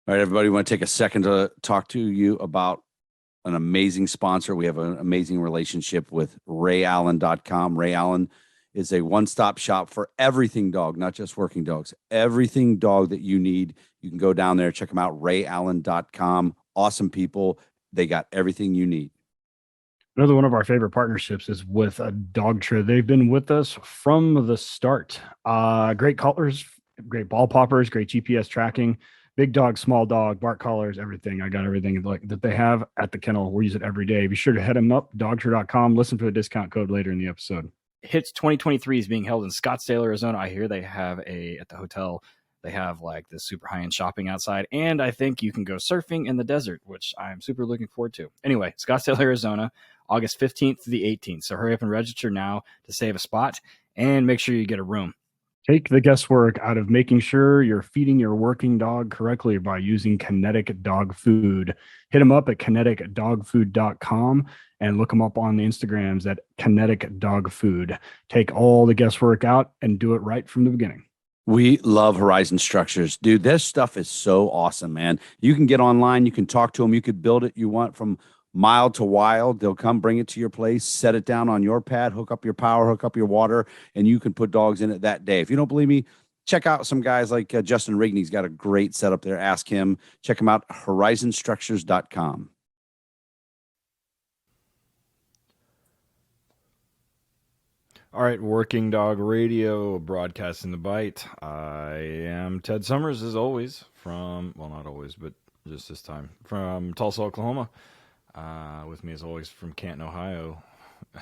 All right, everybody, want to take a second to talk to you about an amazing sponsor. We have an amazing relationship with RayAllen.com. Ray Allen is a one-stop shop for everything dog, not just working dogs. Everything dog that you need, you can go down there, check them out, RayAllen.com. Awesome people. They got everything you need. Another one of our favorite partnerships is with a dog trainer. They've been with us from the start. Great collars, great ball poppers, great GPS tracking, big dog, small dog, bark collars, everything. I got everything like that they have at the kennel. We use it every day. Be sure to head them up, dogtrainer.com. Listen for the discount code later in the episode. HITS 2023 is being held in Scottsdale, Arizona. I hear they have at the hotel, they have like this super high-end shopping outside, and I think you can go surfing in the desert, which I'm super looking forward to. Anyway, Scottsdale, Arizona, August 15th to the 18th. So hurry up and register now to save a spot and make sure you get a room. Take the guesswork out of making sure you're feeding your working dog correctly by using Kinetic Dog Food. Hit them up at kineticdogfood.com and look them up on the Instagrams at Kinetic Dog Food. Take all the guesswork out and do it right from the beginning. We love Horizon Structures. Dude, this stuff is so awesome, man. You can get online. You can talk to them. You could build it you want from mild to wild. They'll come bring it to your place, set it down on your pad, hook up your power, hook up your water, and you can put dogs in it that day. If you don't believe me, check out some guys like Justin Rigney's got a great setup there. Ask him. Check him out, horizonstructures.com. All right, Working Dog Radio, broadcasting the bite. I am Ted Summers, as always, not always, but just this time, from Tulsa, Oklahoma. With me, as always, from Canton, Ohio,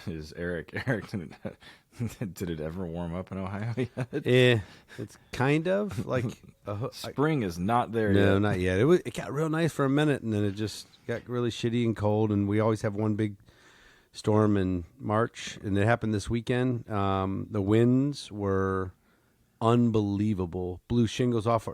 is Eric. Eric, did it ever warm up in Ohio yet? Yeah, it's kind of like spring is not there yet. No, not yet. It got real nice for a minute, and then it just got really shitty and cold, and we always have one big storm in March, and it happened this weekend. The winds were unbelievable. Blew some shingles off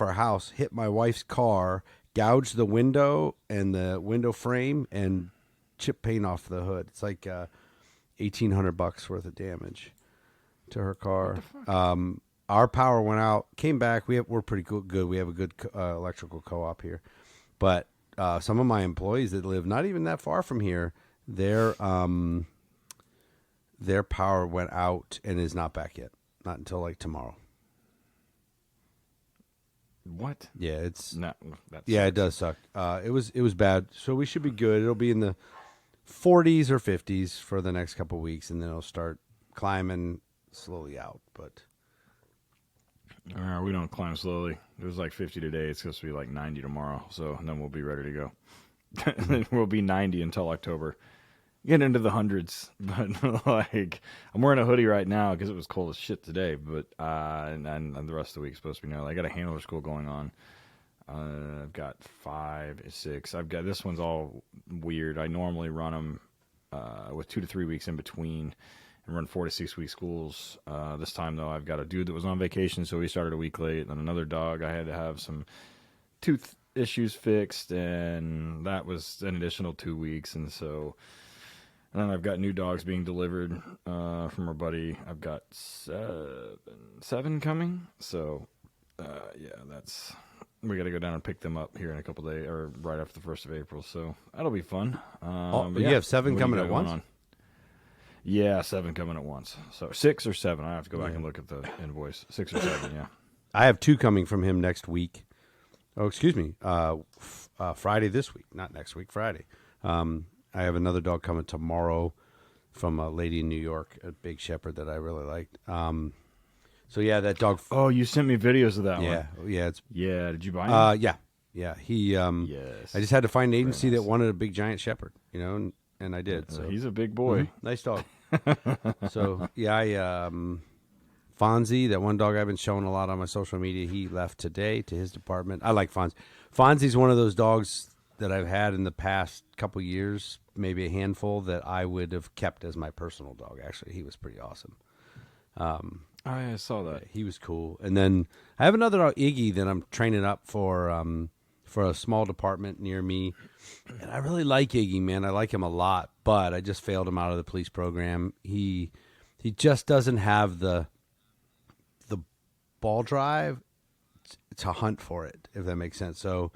our house, hit my wife's car, gouged the window and the window frame, and chipped paint off the hood. It's like $1,800 worth of damage to her car. Our power went out, came back. We're pretty good. We have a good electrical co-op here, but some of my employees that live not even that far from here, their power went out and is not back yet. Not until like tomorrow. What? Yeah, it's no. It does suck. It was bad. So we should be good. It'll be in the 40s or 50s for the next couple of weeks, and then it'll start climbing slowly out. But we don't climb slowly. It was like 50 today. It's supposed to be like 90 tomorrow. So then we'll be ready to go. We'll be 90 until October. Get into the hundreds, but like I'm wearing a hoodie right now because it was cold as shit today. But and the rest of the week's supposed to be gnarly. I got a handler school going on. I've got 5, 6. I've got this one's all weird. I normally run them with 2 to 3 weeks in between, and run 4 to 6 week schools. This time though, I've got a dude that was on vacation, so he started a week late. And then another dog, I had to have some tooth issues fixed, and that was an additional 2 weeks, and so. And then I've got new dogs being delivered from our buddy. I've got 7 coming. So, we got to go down and pick them up here in a couple days, or right after the 1st of April. So that'll be fun. you have 7 coming at once? Yeah, 7 coming at once. So 6 or 7. I have to go back and look at the invoice. 6 or 7, yeah. I have 2 coming from him next week. Oh, excuse me. Friday this week, not next week, Friday. I have another dog coming tomorrow from a lady in New York, a big shepherd that I really liked. So yeah, that dog. Oh, you sent me videos of that one. Yeah. Did you buy him? Yeah. He. Yes. I just had to find an agency that wanted a big giant shepherd, and I did. So he's a big boy. Mm-hmm. Nice dog. So yeah, Fonzie, that one dog I've been showing a lot on my social media, he left today to his department. I like Fonzie. Fonzie's one of those dogs that I've had in the past couple years, maybe a handful, that I would have kept as my personal dog. Actually, he was pretty awesome. I saw that. He was cool. And then I have another dog, Iggy, that I'm training up for a small department near me. And I really like Iggy, man. I like him a lot, but I just failed him out of the police program. He just doesn't have the ball drive to hunt for it, if that makes sense. So,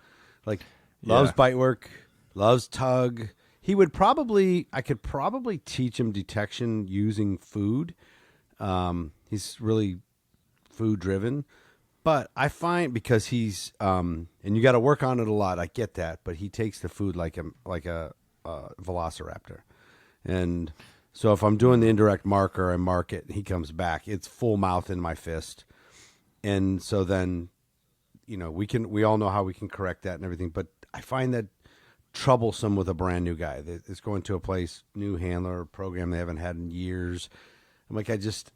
like, loves bite work, loves tug. I could probably teach him detection using food. He's really food driven, but I find because he's and you got to work on it a lot. I get that, but he takes the food like a velociraptor, and so if I'm doing the indirect marker, I mark it, and he comes back. It's full mouth in my fist, and so then, we all know how we can correct that and everything. But I find that troublesome with a brand new guy that's going to a place, new handler program they haven't had in years. I'm like, I just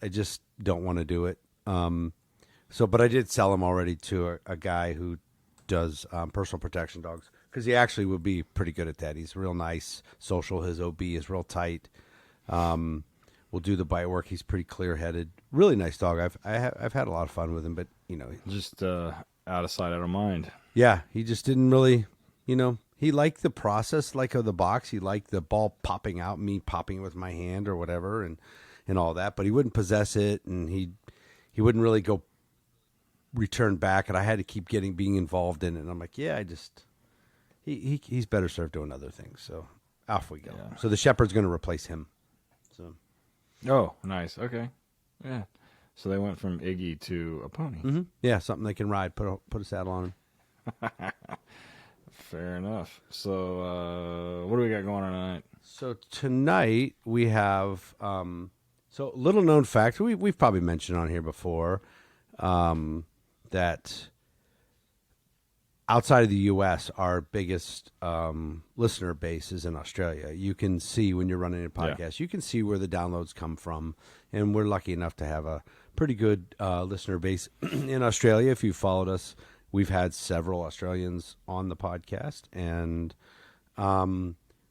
don't want to do it. But I did sell him already to a guy who does personal protection dogs, because he actually would be pretty good at that. He's real nice, social. His OB is real tight. Will do the bite work. He's pretty clear headed. Really nice dog. I've had a lot of fun with him, but just out of sight, out of mind. Yeah, he just didn't really, he liked the process, like of the box. He liked the ball popping out, me popping it with my hand or whatever, and all that. But he wouldn't possess it, and he wouldn't really go return back. And I had to keep being involved in it. And I'm like, yeah, he's better served doing other things. So off we go. Yeah. So the shepherd's going to replace him. So. Oh, nice. Okay. Yeah. So they went from Iggy to a pony. Mm-hmm. Yeah, something they can ride. Put a saddle on him. Fair enough. So what do we got going on tonight? So tonight we have so little known fact we've probably mentioned on here before, that outside of the U.S., our biggest listener base is in Australia. You can see when you're running a podcast, you can see where the downloads come from, and we're lucky enough to have a pretty good listener base in Australia. If you followed us, we've had several Australians on the podcast, and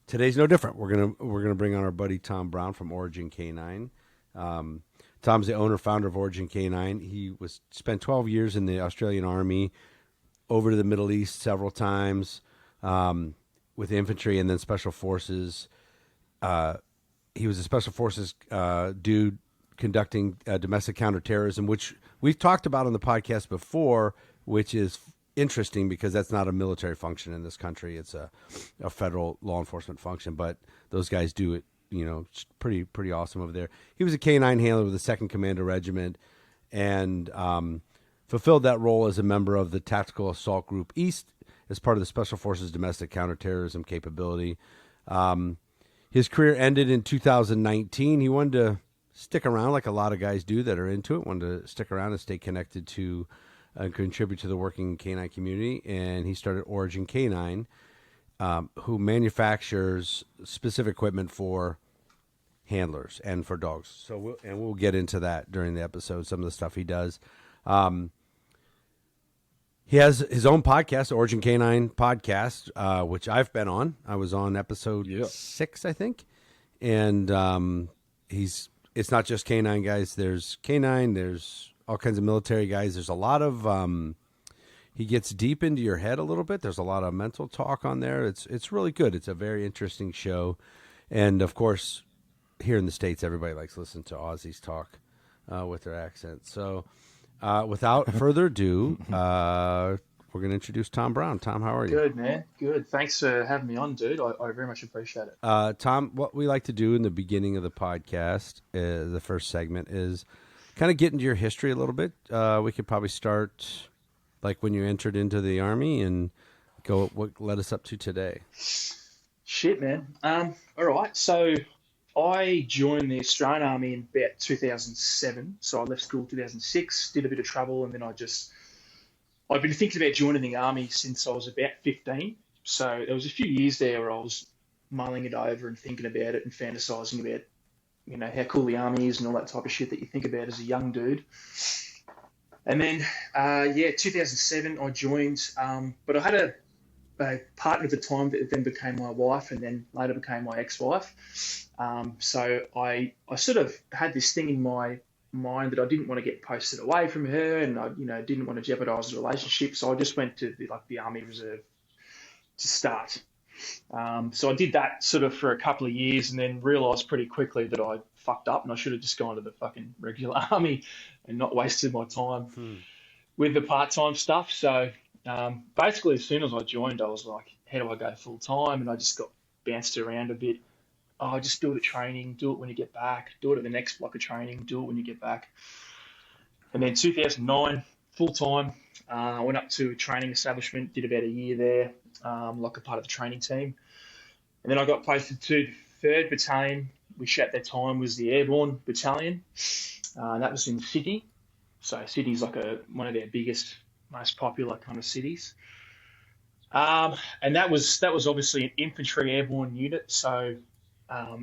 today's no different. We're gonna bring on our buddy Tom Brown from Origin Canine. Tom's the owner, founder of Origin Canine. He spent 12 years in the Australian Army, over to the Middle East several times, with infantry and then special forces. He was a special forces dude conducting domestic counterterrorism, which we've talked about on the podcast before, which is interesting because that's not a military function in this country. It's a federal law enforcement function, but those guys do it, it's pretty awesome over there. He was a Canine handler with the 2nd Commando Regiment, and fulfilled that role as a member of the Tactical Assault Group East as part of the Special Forces Domestic Counterterrorism Capability. His career ended in 2019. He wanted to stick around like a lot of guys do that are into it, wanted to stick around and stay connected to and contribute to the working canine community. And he started Origin Canine, who manufactures specific equipment for handlers and for dogs. So we'll get into that during the episode, some of the stuff he does. He has his own podcast, Origin Canine Podcast, which I've been on. I was on episode 6, I think. And it's not just canine guys. There's canine. There's all kinds of military guys. There's a lot of he gets deep into your head a little bit. There's a lot of mental talk on there. It's really good. It's a very interesting show. And, of course, here in the States, everybody likes to listen to Aussies talk with their accent. So without further ado, we're going to introduce Tom Brown. Tom, how are you? Good, man. Good. Thanks for having me on, dude. I very much appreciate it. Tom, what we like to do in the beginning of the podcast, the first segment, is kind of get into your history a little bit. We could probably start like when you entered into the Army and go what led us up to today. Shit, man. All right. So I joined the Australian Army in about 2007. So I left school 2006, did a bit of trouble, and then I've been thinking about joining the Army since I was about 15. So there was a few years there where I was mulling it over and thinking about it and fantasizing about, how cool the Army is and all that type of shit that you think about as a young dude. And then, 2007 I joined, but I had a partner at the time that then became my wife and then later became my ex-wife. So I sort of had this thing in my mind that I didn't want to get posted away from her, and I didn't want to jeopardize the relationship. So I just went to the Army Reserve to start. So I did that sort of for a couple of years and then realized pretty quickly that I fucked up and I should have just gone to the fucking regular Army and not wasted my time. with the part-time stuff. So basically, as soon as I joined, I was like, how do I go full-time? And I just got bounced around a bit. Oh, just do it at training, do it when you get back, do it at the next block of training, do it when you get back. And then 2009, full-time, I went up to a training establishment, did about a year there, like a part of the training team. And then I got posted to the 3rd Battalion, which at that time was the Airborne Battalion. And that was in Sydney. So Sydney's like one of their biggest, most popular kind of cities. And that was obviously an infantry airborne unit. So,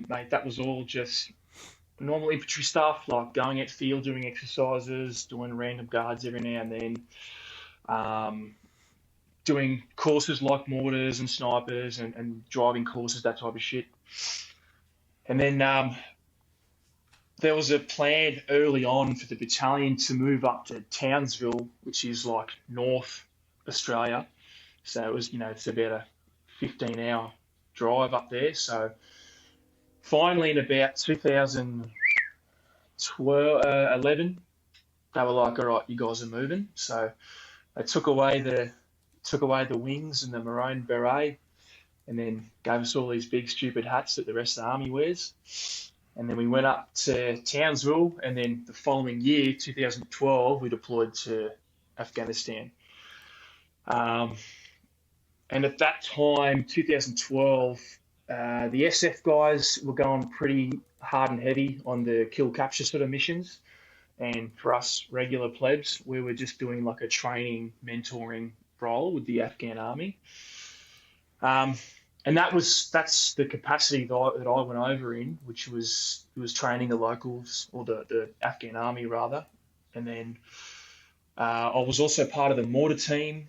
mate, that was all just normal infantry stuff, like going out field, doing exercises, doing random guards every now and then, doing courses like mortars and snipers and driving courses, that type of shit. And then there was a plan early on for the battalion to move up to Townsville, which is like North Australia. So it was, it's about a 15-hour drive up there. So finally, in about 2011, they were like, "All right, you guys are moving." So they took away the wings and the maroon beret, and then gave us all these big stupid hats that the rest of the army wears. And then we went up to Townsville, and then the following year, 2012, we deployed to Afghanistan. And at that time, 2012, the SF guys were going pretty hard and heavy on the kill capture sort of missions. And for us regular plebs, we were just doing like a training, mentoring role with the Afghan army. And that's the capacity that I went over in, which was training the locals, or the Afghan army rather. And then I was also part of the mortar team.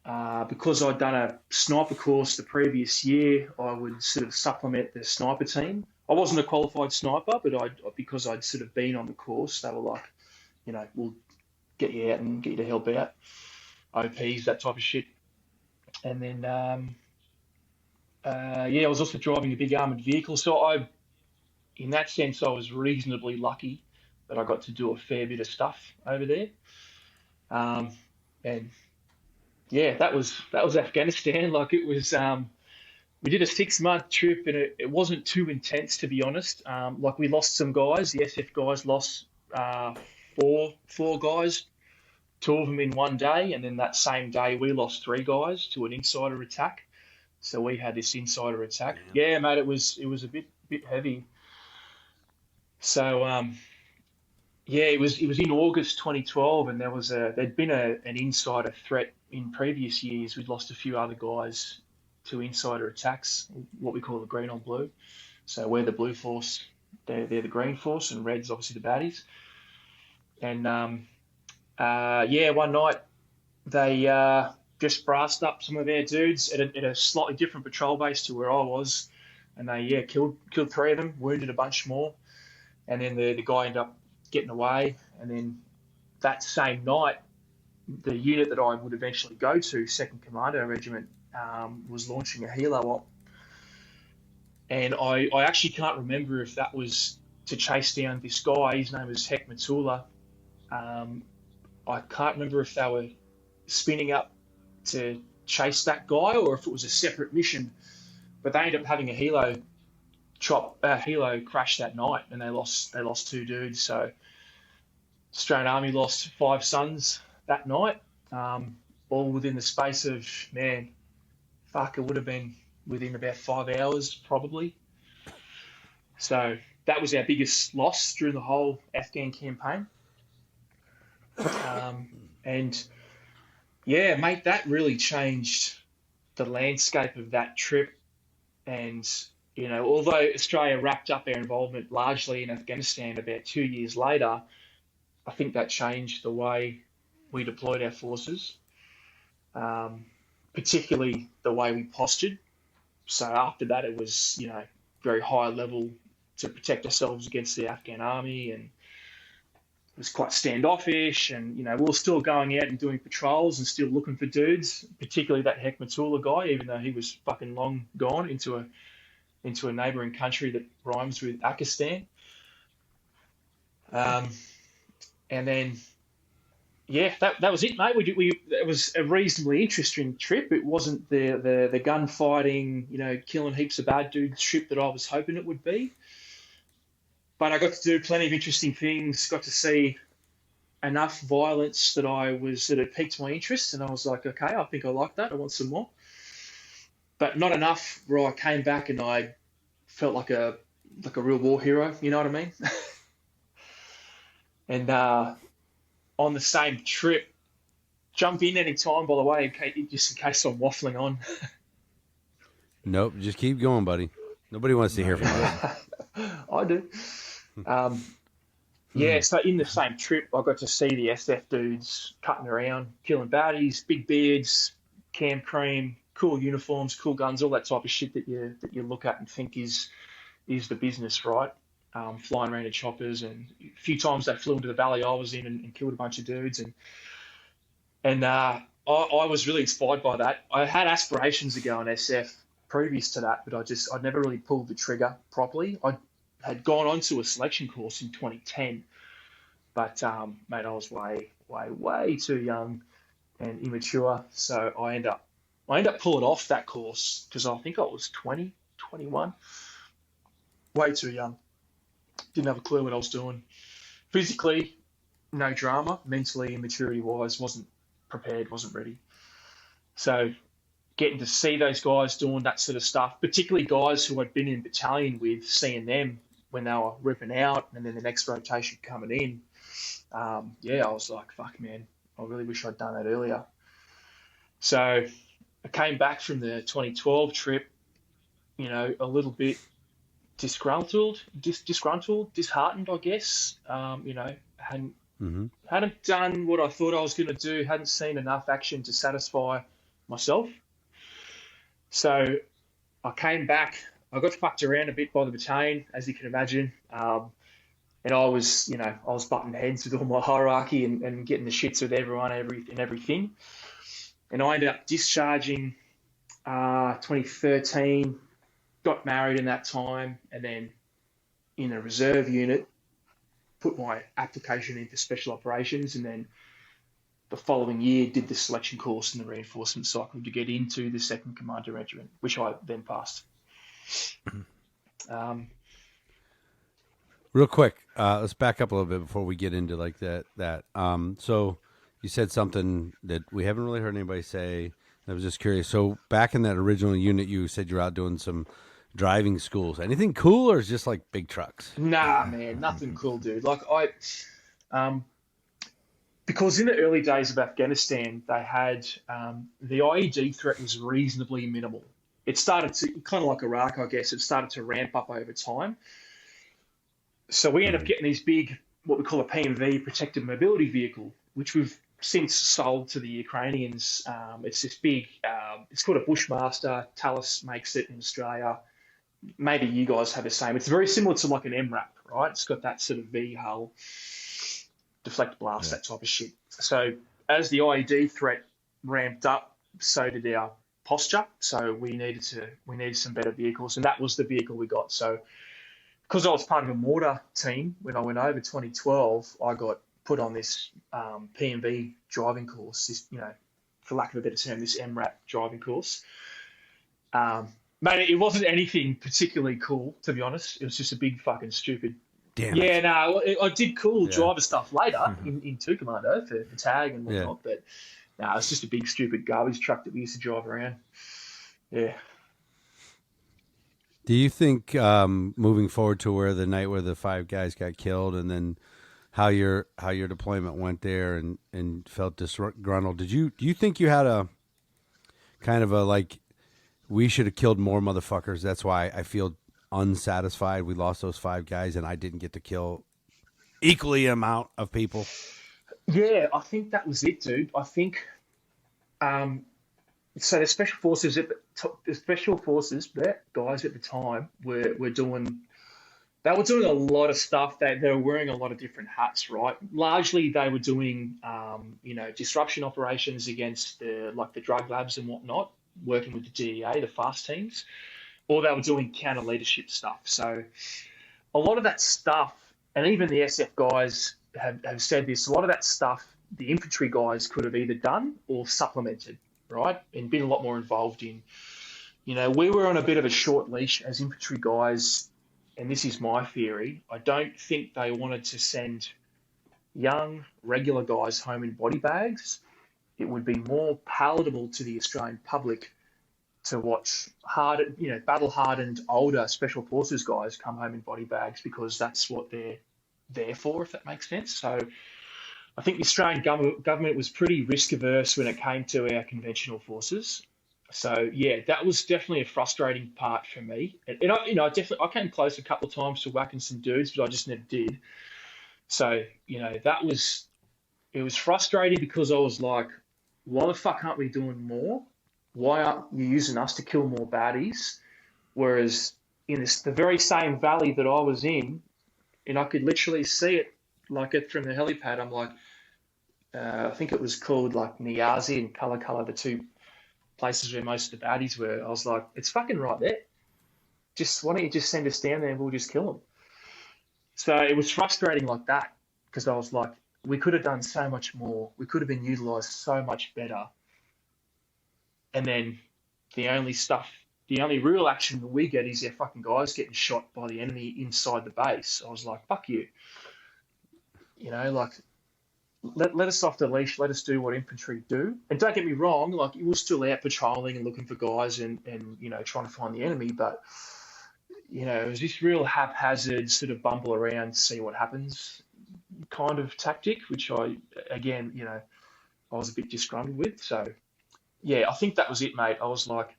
Because I'd done a sniper course the previous year, I would sort of supplement the sniper team. I wasn't a qualified sniper, but because I'd sort of been on the course, they were like, we'll get you out and get you to help out, OPs, that type of shit. And then, I was also driving a big armoured vehicle. So in that sense, I was reasonably lucky that I got to do a fair bit of stuff over there. And yeah, that was Afghanistan. Like it was, we did a 6-month trip, and it wasn't too intense, to be honest. Like we lost some guys. The SF guys lost four guys, 2 of them in one day, and then that same day we lost 3 guys to an insider attack. So we had this insider attack. Yeah, mate, it was a bit heavy. So it was in August 2012, and there'd been an insider threat in previous years. We'd lost a few other guys to insider attacks, what we call the green on blue. So we're the blue force, they're the green force, and red's obviously the baddies. And one night they just brassed up some of their dudes at a slightly different patrol base to where I was, and they killed 3 of them, wounded a bunch more, and then the guy ended up getting away. And then that same night, the unit that I would eventually go to, 2nd Commando Regiment, was launching a helo op. And I actually can't remember if that was to chase down this guy. His name was 𝗔𝗡𝗙 𝗢𝗙. I can't remember if they were spinning up to chase that guy or if it was a separate mission. But they ended up having a helo crash that night, and they lost 2 dudes. So Australian Army lost 5 sons that night, all within the space of, it would have been within about 5 hours probably. So that was our biggest loss during the whole Afghan campaign. And yeah, mate, that really changed the landscape of that trip. And although Australia wrapped up our involvement largely in Afghanistan about 2 years later, I think that changed the way we deployed our forces, particularly the way we postured. So after that, it was, very high level to protect ourselves against the Afghan army, and it was quite standoffish. And, we were still going out and doing patrols and still looking for dudes, particularly that 𝗔𝗡𝗙 guy, even though he was fucking long gone into a neighbouring country that rhymes with Pakistan. And then yeah, that was it, mate. It was a reasonably interesting trip. It wasn't the gunfighting, killing heaps of bad dudes trip that I was hoping it would be. But I got to do plenty of interesting things. Got to see enough violence that it piqued my interest, and I was like, okay, I think I like that. I want some more, but not enough where I came back and I felt like a real war hero. You know what I mean? And on the same trip, jump in any time, by the way, just in case I'm waffling on. Nope, just keep going, buddy. Nobody wants to hear from us. I do. Yeah, so in the same trip, I got to see the SF dudes cutting around, killing baddies, big beards, cam cream, cool uniforms, cool guns, all that type of shit that you look at and think is the business, right? Flying around in choppers, and a few times they flew into the valley I was in and killed a bunch of dudes, and I was really inspired by that. I had aspirations to go in SF previous to that, but I'd never really pulled the trigger properly. I had gone onto a selection course in 2010, but mate, I was way too young and immature, so I end up pulling off that course because I think I was 20, 21, way too young. Didn't have a clue what I was doing. Physically, no drama. Mentally, immaturity wise, wasn't prepared, wasn't ready. So getting to see those guys doing that sort of stuff, particularly guys who I'd been in battalion with, seeing them when they were ripping out and then the next rotation coming in, I was like, fuck, man, I really wish I'd done that earlier. So I came back from the 2012 trip, a little bit disgruntled, disheartened, I guess. Hadn't done what I thought I was going to do, hadn't seen enough action to satisfy myself. So I came back. I got fucked around a bit by the battalion, as you can imagine. And I was butting heads with all my hierarchy and getting the shits with everyone, everything. And I ended up discharging 2013, got married in that time, and then in a reserve unit, put my application in for special operations, and then the following year did the selection course and the reinforcement cycle to get into the 2nd Commander Regiment, which I then passed. Real quick, let's back up a little bit before we get into like that. So you said something that we haven't really heard anybody say. I was just curious. So back in that original unit, you said you're out doing some driving schools. Anything cool, or is it just like big trucks? Nah, man, nothing cool, dude. Like because in the early days of Afghanistan, they had the IED threat was reasonably minimal. It started to, kind of like Iraq, I guess, it started to ramp up over time. So we ended up getting these big, what we call a PMV, protected mobility vehicle, which we've since sold to the Ukrainians. It's this big, it's called a Bushmaster. Talus makes it in Australia. Maybe you guys have the same. It's very similar to like an MRAP, right? It's got that sort of V hull, deflect blast, that type of shit. So as the IED threat ramped up, so did our posture. So we needed some better vehicles, and that was the vehicle we got. So because I was part of a mortar team when I went over 2012, I got put on this PMV driving course, this, for lack of a better term, this MRAP driving course. Mate, it wasn't anything particularly cool, to be honest. It was just a big fucking stupid. Damn. Yeah, no, I did cool driver stuff later in 2 Commando for tag and whatnot, but no, it's just a big stupid garbage truck that we used to drive around. Yeah. Do you think moving forward to where the night where the 5 guys got killed, and then how your deployment went there and felt disgruntled, do you think you had a kind of a like, we should have killed more motherfuckers, that's why I feel unsatisfied we lost those 5 guys and I didn't get to kill equally amount of people? Yeah, I think that was it, dude. I think so the special forces guys at the time were doing a lot of stuff. They were wearing a lot of different hats, right? Largely they were doing disruption operations against the drug labs and whatnot, working with the DEA, the fast teams, or they were doing counter leadership stuff. So a lot of that stuff, and even the SF guys have said this, a lot of that stuff the infantry guys could have either done or supplemented, right? And been a lot more involved in. We were on a bit of a short leash as infantry guys, and this is my theory. I don't think they wanted to send young, regular guys home in body bags. It would be more palatable to the Australian public to watch battle-hardened, older Special Forces guys come home in body bags because that's what they're there for, if that makes sense. So I think the Australian government was pretty risk-averse when it came to our conventional forces. So yeah, that was definitely a frustrating part for me. And I came close a couple of times to whacking some dudes, but I just never did. So it was frustrating because I was like, why the fuck aren't we doing more? Why aren't you using us to kill more baddies? Whereas in the very same valley that I was in, and I could literally see it from the helipad. I'm like, I think it was called like 𝗔𝗡𝗙 and 𝗢𝗙, the two places where most of the baddies were. I was like, it's fucking right there. Why don't you just send us down there and we'll just kill them? So it was frustrating like that because I was like, we could have done so much more. We could have been utilised so much better. And then the only real action that we get is our fucking guys getting shot by the enemy inside the base. I was like, fuck you. Let us off the leash. Let us do what infantry do. And don't get me wrong, like, you were still out patrolling and looking for guys and trying to find the enemy. But, it was this real haphazard sort of bumble around, see what happens kind of tactic, which I was a bit disgruntled with. So, yeah, I think that was it, mate. I was like,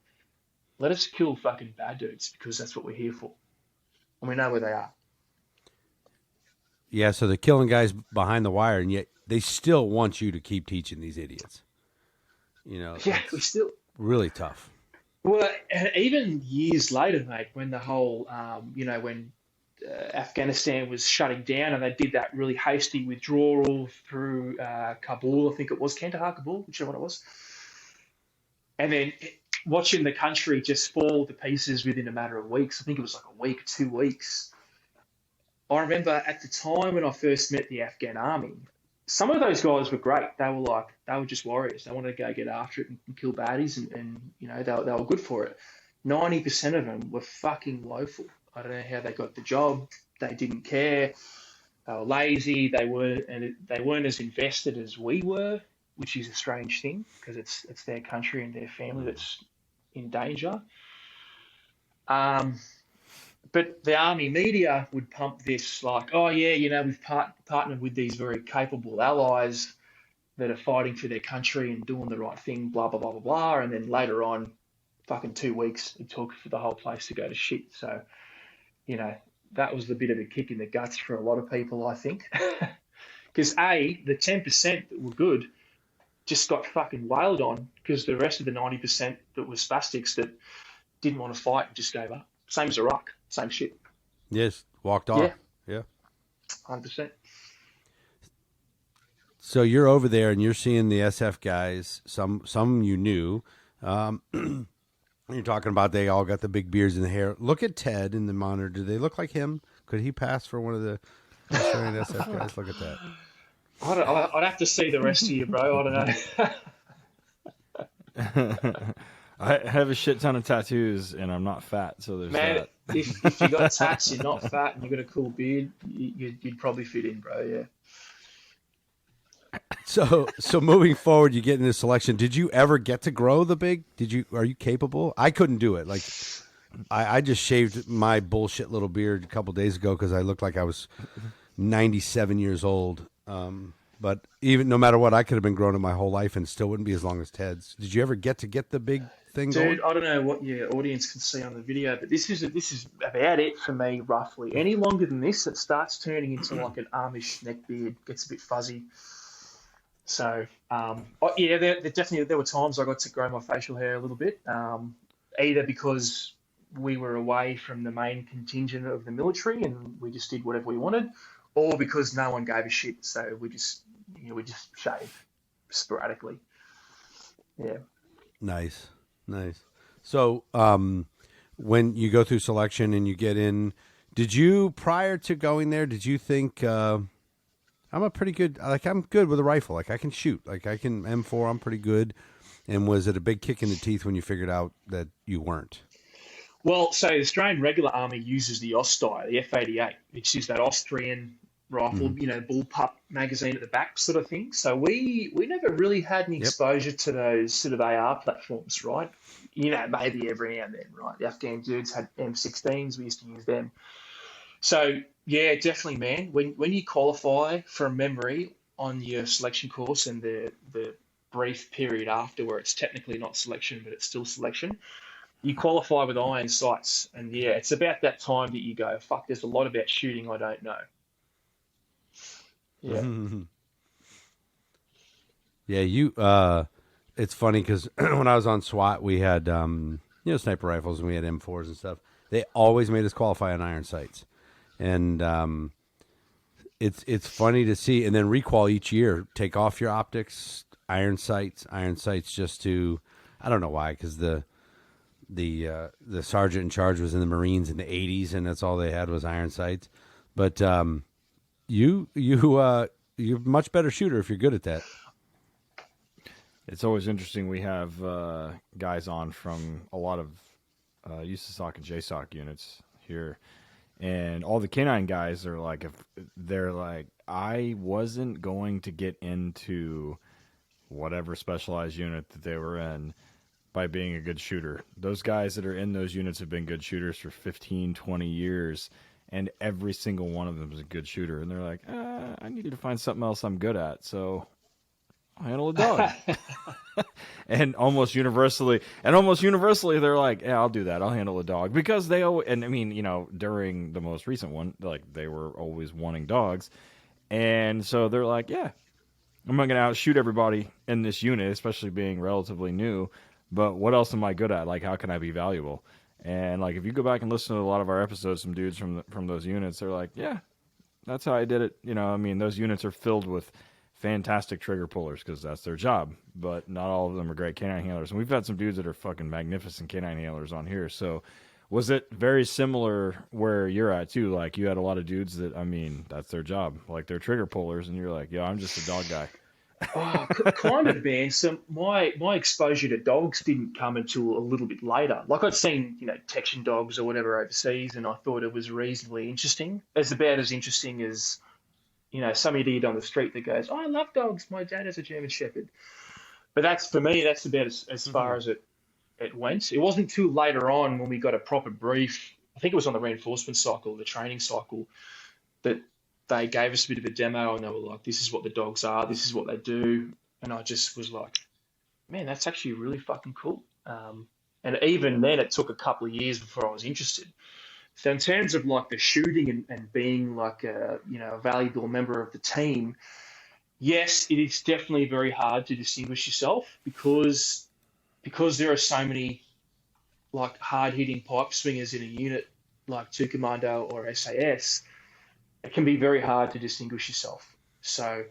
let us kill fucking bad dudes because that's what we're here for. And we know where they are. Yeah, so they're killing guys behind the wire, and yet they still want you to keep teaching these idiots. Yeah, we still... Really tough. Well, even years later, mate, when the whole, when Afghanistan was shutting down and they did that really hasty withdrawal through Kabul, I think it was, Kandahar, Kabul, whichever one it was. And then watching the country just fall to pieces within a matter of weeks. I think it was like a week, 2 weeks. I remember at the time when I first met the Afghan army, some of those guys were great. They were just warriors. They wanted to go get after it and kill baddies, and they were good for it. 90% of them were fucking woeful. I don't know how they got the job. They didn't care. They were lazy. They weren't as invested as we were, which is a strange thing because it's their country and their family that's in danger. But the army media would pump this like, oh yeah, we've partnered with these very capable allies that are fighting for their country and doing the right thing, blah, blah, blah, blah, blah. And then later on, fucking 2 weeks, it took for the whole place to go to shit. So, that was a bit of a kick in the guts for a lot of people, I think. Because the 10% that were good just got fucking wailed on because the rest of the 90% that was spastics that didn't want to fight and just gave up. Same as Iraq, same shit. Yes, walked off. Yeah. 100%. So you're over there and you're seeing the SF guys, some you knew. You're talking about they all got the big beards and the hair. Look at Ted in the monitor. Do they look like him? Could he pass for one of the Australian SF guys? Look at that. I'd have to see the rest of you, bro. I don't know. I have a shit ton of tattoos, and I'm not fat, so there's that. If you got tats, you're not fat, and you got a cool beard, you'd probably fit in, bro. Yeah. So moving forward, you get into selection. Did you ever get to grow the big? Are you capable? I couldn't do it. Like, I just shaved my bullshit little beard a couple days ago because I looked like I was 97 years old. But even no matter what, I could have been growing it my whole life and still wouldn't be as long as Ted's. Did you ever get the big thing Dude, going? I don't know what your audience can see on the video, but this is about it for me, roughly. Any longer than this, it starts turning into like an Amish neck beard, gets a bit fuzzy. So, there were times I got to grow my facial hair a little bit, either because we were away from the main contingent of the military and we just did whatever we wanted, or because no one gave a shit, so we just shave sporadically. Yeah. Nice. So, when you go through selection and you get in, prior to going there, did you think, I'm a pretty good, like I'm good with a rifle. Like I can shoot. Like I can M4. I'm pretty good. And was it a big kick in the teeth when you figured out that you weren't? Well, so the Australian Regular Army uses the Ostai, the F88, which is that Austrian rifle, Mhm. bullpup magazine at the back sort of thing. So we never really had any Yep. exposure to those sort of AR platforms, right? Maybe every now and then, right? The Afghan dudes had M16s, we used to use them. So yeah, definitely, man. When you qualify for a memory on your selection course and the brief period after where it's technically not selection, but it's still selection, you qualify with iron sights, and yeah, it's about that time that you go, fuck, there's a lot about shooting I don't know. Yeah. Yeah, it's funny because when I was on SWAT, we had sniper rifles and we had M4s and stuff. They always made us qualify on iron sights, and it's funny to see. And then requal each year, take off your optics, iron sights, just to, I don't know why, because the sergeant in charge was in the Marines in the 80s, and that's all they had was iron sights. But you're a much better shooter if you're good at that. It's always interesting. We have guys on from a lot of USASOC and JSOC units here, and all the Canine guys are like, I wasn't going to get into whatever specialized unit that they were in by being a good shooter. Those guys that are in those units have been good shooters for 15, 20 years, and every single one of them is a good shooter. And they're like, I needed to find something else I'm good at, so I'll handle a dog. and almost universally, they're like, yeah, I'll do that. I'll handle a dog. Because they always, and I mean, during the most recent one, like, they were always wanting dogs. And so they're like, yeah, I'm not going to outshoot everybody in this unit, especially being relatively new. But what else am I good at? Like, how can I be valuable? And like, if you go back and listen to a lot of our episodes, some dudes from those units, they're like, yeah, that's how I did it. Those units are filled with fantastic trigger pullers because that's their job. But not all of them are great canine handlers. And we've had some dudes that are fucking magnificent canine handlers on here. So was it very similar where you're at too? Like, you had a lot of dudes that, that's their job. Like, they're trigger pullers, and you're like, yeah, I'm just a dog guy. Oh, kind of, man. So my exposure to dogs didn't come until a little bit later. Like, I'd seen, detection dogs or whatever overseas, and I thought it was reasonably interesting. It's about as interesting as, some idiot on the street that goes, oh, I love dogs. My dad has a German Shepherd. But that's, for me, that's about as far as it went. It wasn't until later on when we got a proper brief, I think it was on the reinforcement cycle, the training cycle, that they gave us a bit of a demo, and they were like, this is what the dogs are, this is what they do. And I just was like, man, that's actually really fucking cool. And even then, it took a couple of years before I was interested. So in terms of like the shooting and being like a valuable member of the team, yes, it is definitely very hard to distinguish yourself because there are so many like hard hitting pipe swingers in a unit like 2 Commando or SAS. It can be very hard to distinguish yourself. So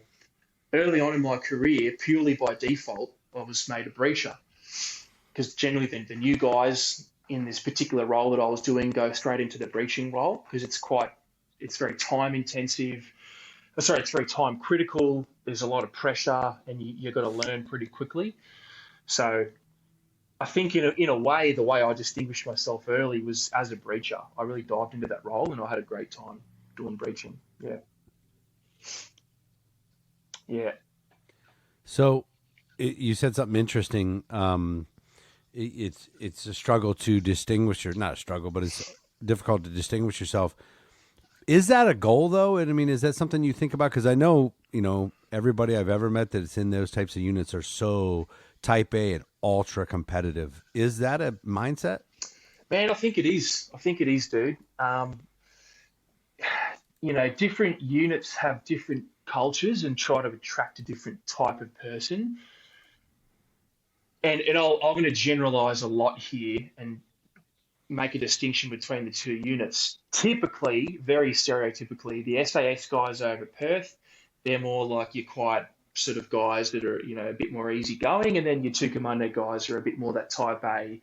early on in my career, purely by default, I was made a breacher because generally the new guys in this particular role that I was doing go straight into the breaching role because it's very time intensive. Sorry, it's very time critical. There's a lot of pressure, and you've got to learn pretty quickly. So I think in a way, the way I distinguished myself early was as a breacher. I really dived into that role, and I had a great time doing breaching. Yeah. Yeah. So you said something interesting. It's a struggle to distinguish, or not a struggle, but it's difficult to distinguish yourself. Is that a goal, though? And I mean, is that something you think about? Because I know, everybody I've ever met that's in those types of units are so type A and ultra competitive. Is that a mindset? Man, I think it is. Dude. Different units have different cultures and try to attract a different type of person. And I'm going to generalize a lot here and make a distinction between the two units. Typically, very stereotypically, the SAS guys over Perth, they're more like your quiet sort of guys that are, a bit more easygoing, and then your 2 Commando guys are a bit more that type A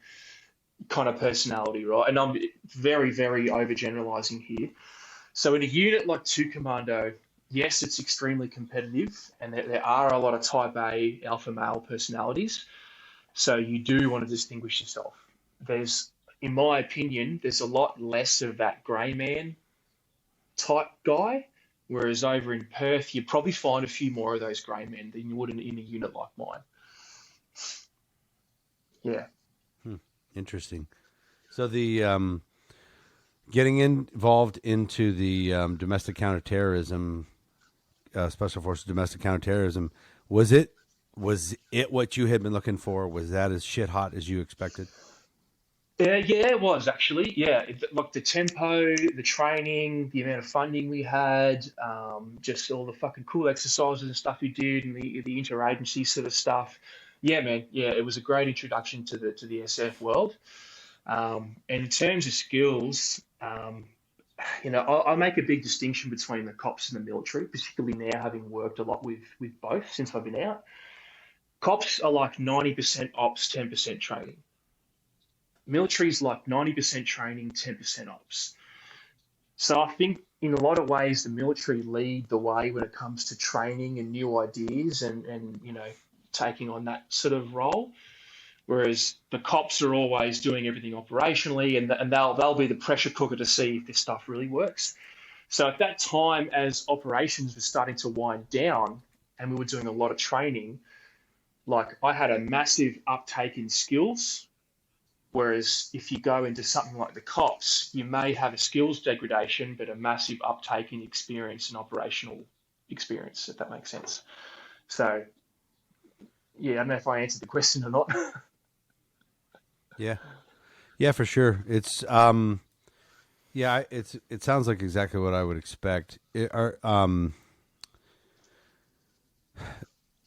kind of personality, right? And I'm very, very overgeneralizing here. So in a unit like 2 Commando, yes, it's extremely competitive, and there are a lot of type A alpha male personalities. So you do want to distinguish yourself. There's, in my opinion, there's a lot less of that grey man type guy. Whereas over in Perth, you probably find a few more of those grey men than you would in a unit like mine. Yeah. Interesting. So the getting involved into the domestic counterterrorism, special forces domestic counterterrorism, was it what you had been looking for? Was that as shit hot as you expected? Yeah, it was actually. Yeah, like the tempo, the training, the amount of funding we had, just all the fucking cool exercises and stuff we did, and the interagency sort of stuff. Yeah, man. Yeah, it was a great introduction to the SF world. And in terms of skills, I make a big distinction between the cops and the military, particularly now having worked a lot with both since I've been out. Cops are like 90% ops, 10% training. Military's like 90% training, 10% ops. So I think in a lot of ways the military lead the way when it comes to training and new ideas and taking on that sort of role. Whereas the cops are always doing everything operationally, and they'll be the pressure cooker to see if this stuff really works. So at that time, as operations were starting to wind down and we were doing a lot of training, like I had a massive uptake in skills. Whereas if you go into something like the cops, you may have a skills degradation, but a massive uptake in experience and operational experience, if that makes sense. So, yeah, I don't know if I answered the question or not. Yeah, for sure. It's it sounds like exactly what I would expect.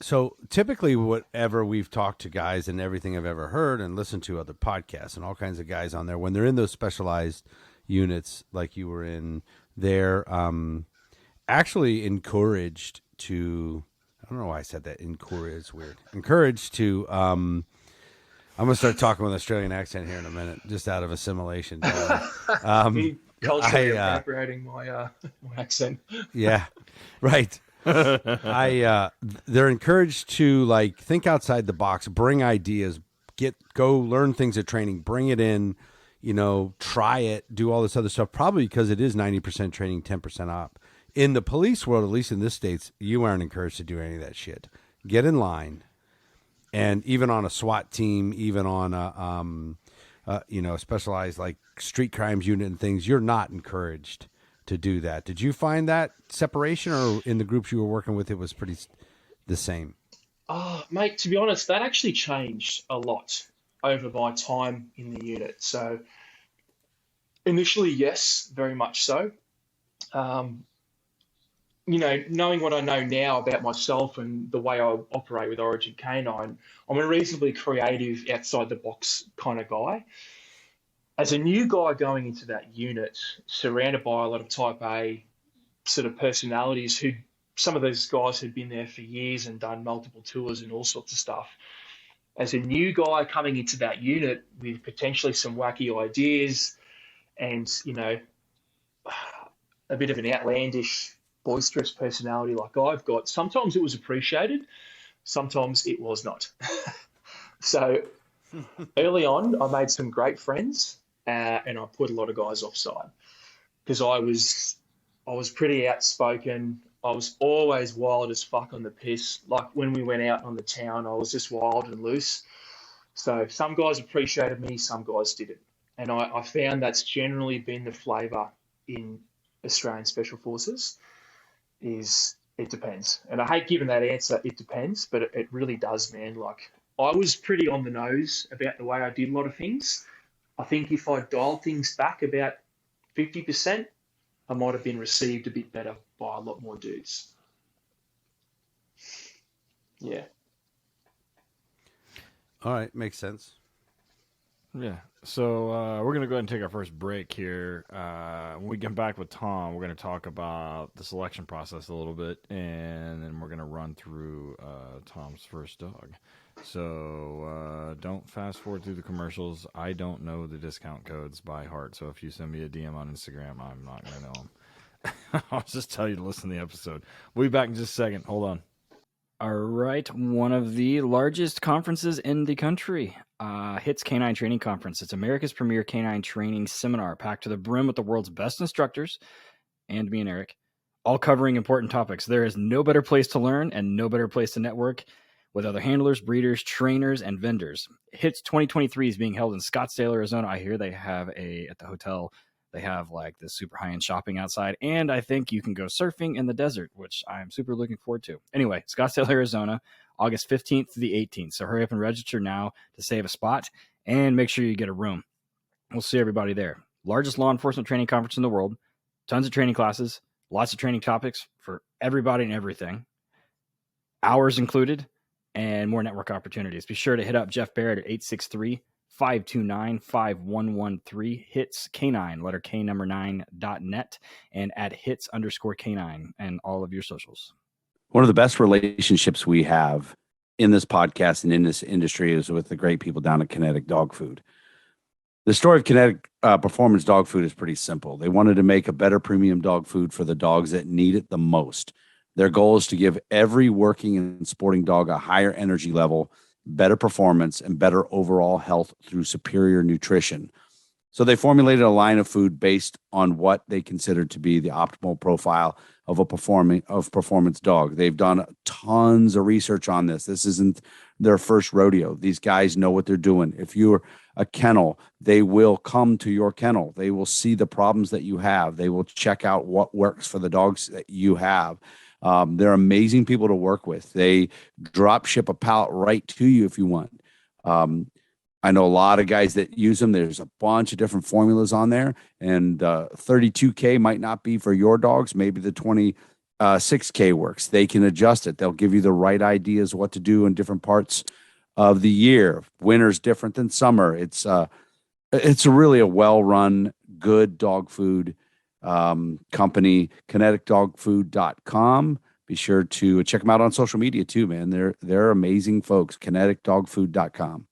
So typically, whatever we've talked to guys and everything I've ever heard and listened to other podcasts and all kinds of guys on there, when they're in those specialized units like you were in, they're actually encouraged to. I don't know why I said that. Encouraged, it's weird. Encouraged to. I'm gonna start talking with an Australian accent here in a minute, just out of assimilation. Culturally appropriating my accent. Yeah, right. They're encouraged to like think outside the box, bring ideas, go learn things at training, bring it in, try it, do all this other stuff. Probably because it is 90% training, 10% op. In the police world, at least in this states, you aren't encouraged to do any of that shit. Get in line, and even on a SWAT team, even on a specialized like street crimes unit and things, you're not encouraged to do that. Did you find that separation, or in the groups you were working with, it was pretty the same? Mate, to be honest, that actually changed a lot over my time in the unit. So initially, yes, very much so. Knowing what I know now about myself and the way I operate with Origin Canine, I'm a reasonably creative, outside the box kind of guy. As a new guy going into that unit, surrounded by a lot of type A sort of personalities who, some of those guys had been there for years and done multiple tours and all sorts of stuff. As a new guy coming into that unit with potentially some wacky ideas and, a bit of an outlandish, boisterous personality like I've got, sometimes it was appreciated, sometimes it was not. So early on, I made some great friends. And I put a lot of guys offside because I was pretty outspoken. I was always wild as fuck on the piss. Like when we went out on the town, I was just wild and loose. So some guys appreciated me, some guys didn't. And I found that's generally been the flavour in Australian Special Forces is it depends. And I hate giving that answer, it depends, but it really does, man. Like I was pretty on the nose about the way I did a lot of things. I think if I dialed things back about 50%, I might have been received a bit better by a lot more dudes. Yeah. All right, makes sense. Yeah. So we're going to go ahead and take our first break here. When we get back with Tom, we're going to talk about the selection process a little bit, and then we're going to run through Tom's first dog. So don't fast forward through the commercials. I don't know the discount codes by heart, so if you send me a DM on Instagram, I'm not going to know them. I'll just tell you to listen to the episode. We'll be back in just a second. Hold on. All right. One of the largest conferences in the country, HITS Canine Training Conference. It's America's premier canine training seminar, packed to the brim with the world's best instructors, and me and Eric, all covering important topics. There is no better place to learn and no better place to network with other handlers, breeders, trainers, and vendors. HITS 2023 is being held in Scottsdale, Arizona. I hear they have at the hotel, they have like this super high-end shopping outside, and I think you can go surfing in the desert, which I'm super looking forward to. Anyway, Scottsdale, Arizona, August 15th to the 18th. So hurry up and register now to save a spot, and make sure you get a room. We'll see everybody there. Largest law enforcement training conference in the world. Tons of training classes, lots of training topics for everybody and everything. Hours included, and more network opportunities. Be sure to hit up Jeff Barrett at 863-529-5113, HITS Canine, letter K number 9.net, and at HITS_Canine, and all of your socials. One of the best relationships we have in this podcast and in this industry is with the great people down at Kinetic Dog Food. The story of Kinetic Performance Dog Food is pretty simple. They wanted to make a better premium dog food for the dogs that need it the most. Their goal is to give every working and sporting dog a higher energy level, better performance, and better overall health through superior nutrition. So they formulated a line of food based on what they considered to be the optimal profile of a performance dog. They've done tons of research on this. This isn't their first rodeo. These guys know what they're doing. If you're a kennel, they will come to your kennel. They will see the problems that you have. They will check out what works for the dogs that you have. They're amazing people to work with. They drop ship a pallet right to you if you want. I know a lot of guys that use them. There's a bunch of different formulas on there, and 32K might not be for your dogs. Maybe the 26K works. They can adjust it. They'll give you the right ideas what to do in different parts of the year. Winter's different than summer. It's really a well-run, good dog food company, kineticdogfood.com. Be sure to check them out on social media too, man. They're amazing folks, kineticdogfood.com.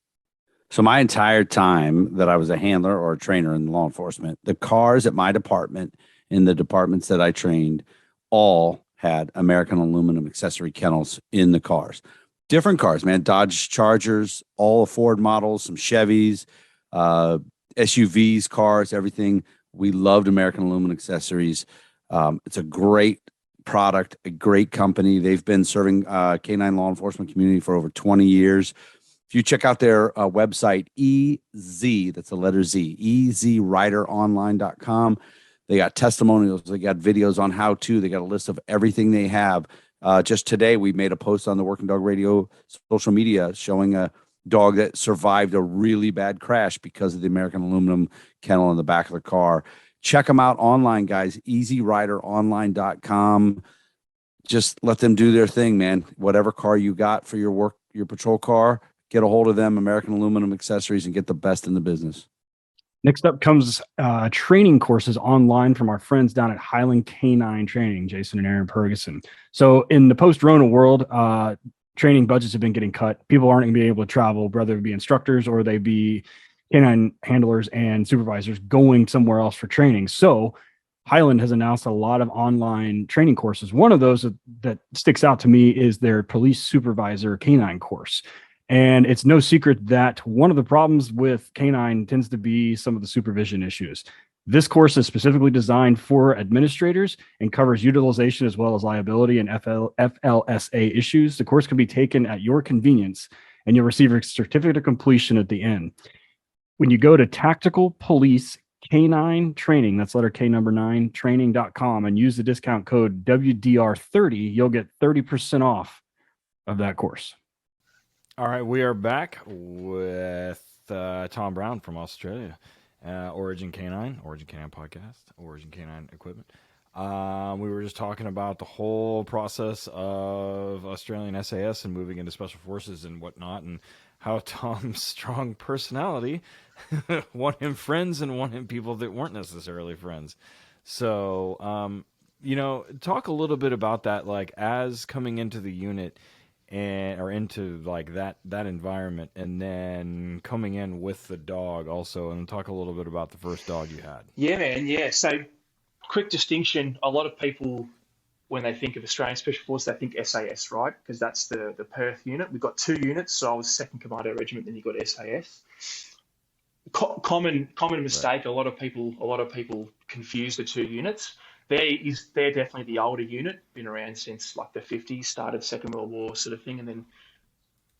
So my entire time that I was a handler or a trainer in law enforcement, the cars at my department, in the departments that I trained, all had American aluminum accessory kennels in the cars. Different cars, man. Dodge Chargers, all Ford models, some Chevys, SUVs, cars, everything. We loved American aluminum accessories. It's a great product, a great company. They've been serving canine law enforcement community for over 20 years. If you check out their website, EZ, that's the letter Z, EZRiderOnline.com. They got testimonials. They got videos on how to. They got a list of everything they have. Just today, we made a post on the Working Dog Radio social media showing a dog that survived a really bad crash because of the American aluminum kennel in the back of the car. Check them out online, guys. EZRiderOnline.com. Just let them do their thing, man. Whatever car you got for your work, your patrol car, get a hold of them, American aluminum accessories, and get the best in the business. Next up comes training courses online from our friends down at Highland Canine Training, Jason and Aaron Ferguson. So in the post-Rona world, training budgets have been getting cut. People aren't going to be able to travel, whether it be instructors or they be canine handlers and supervisors going somewhere else for training. So Highland has announced a lot of online training courses. One of those that sticks out to me is their police supervisor canine course. And it's no secret that one of the problems with canine tends to be some of the supervision issues. This course is specifically designed for administrators and covers utilization as well as liability and FLSA issues. The course can be taken at your convenience, and you'll receive a certificate of completion at the end. When you go to Tactical Police Canine Training, that's letter K number 9, training.com, and use the discount code WDR30, you'll get 30% off of that course. All right, we are back with Tom Brown from Australia, Origin Canine Podcast, Origin Canine Equipment. We were just talking about the whole process of Australian SAS and moving into Special Forces and whatnot, and how Tom's strong personality won him friends and won him people that weren't necessarily friends. So, talk a little bit about that, like as coming into the unit or into like that environment, and then coming in with the dog also, and talk a little bit about the first dog you had. Yeah, man. Yeah. So quick distinction. A lot of people, when they think of Australian Special Forces, they think SAS, right? Because that's the Perth unit. We've got 2 units. So I was 2nd Commando Regiment, then you got SAS. Common mistake. A lot of people confuse the 2 units. They're definitely the older unit, been around since like the 50s, started Second World War sort of thing, and then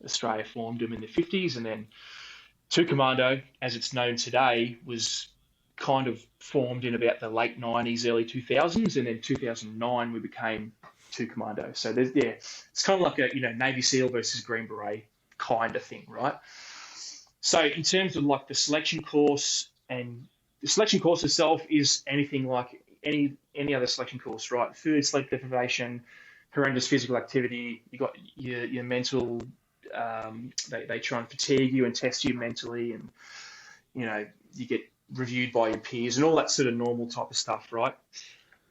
Australia formed them in the 50s, and then 2 Commando, as it's known today, was kind of formed in about the late 90s, early 2000s, and then 2009 we became 2 Commando. So it's kind of like a Navy SEAL versus Green Beret kind of thing, right? So in terms of like the selection course, and the selection course itself is anything like any other selection course, right? Food, sleep deprivation, horrendous physical activity. You got your mental. They try and fatigue you and test you mentally, and you get reviewed by your peers and all that sort of normal type of stuff, right?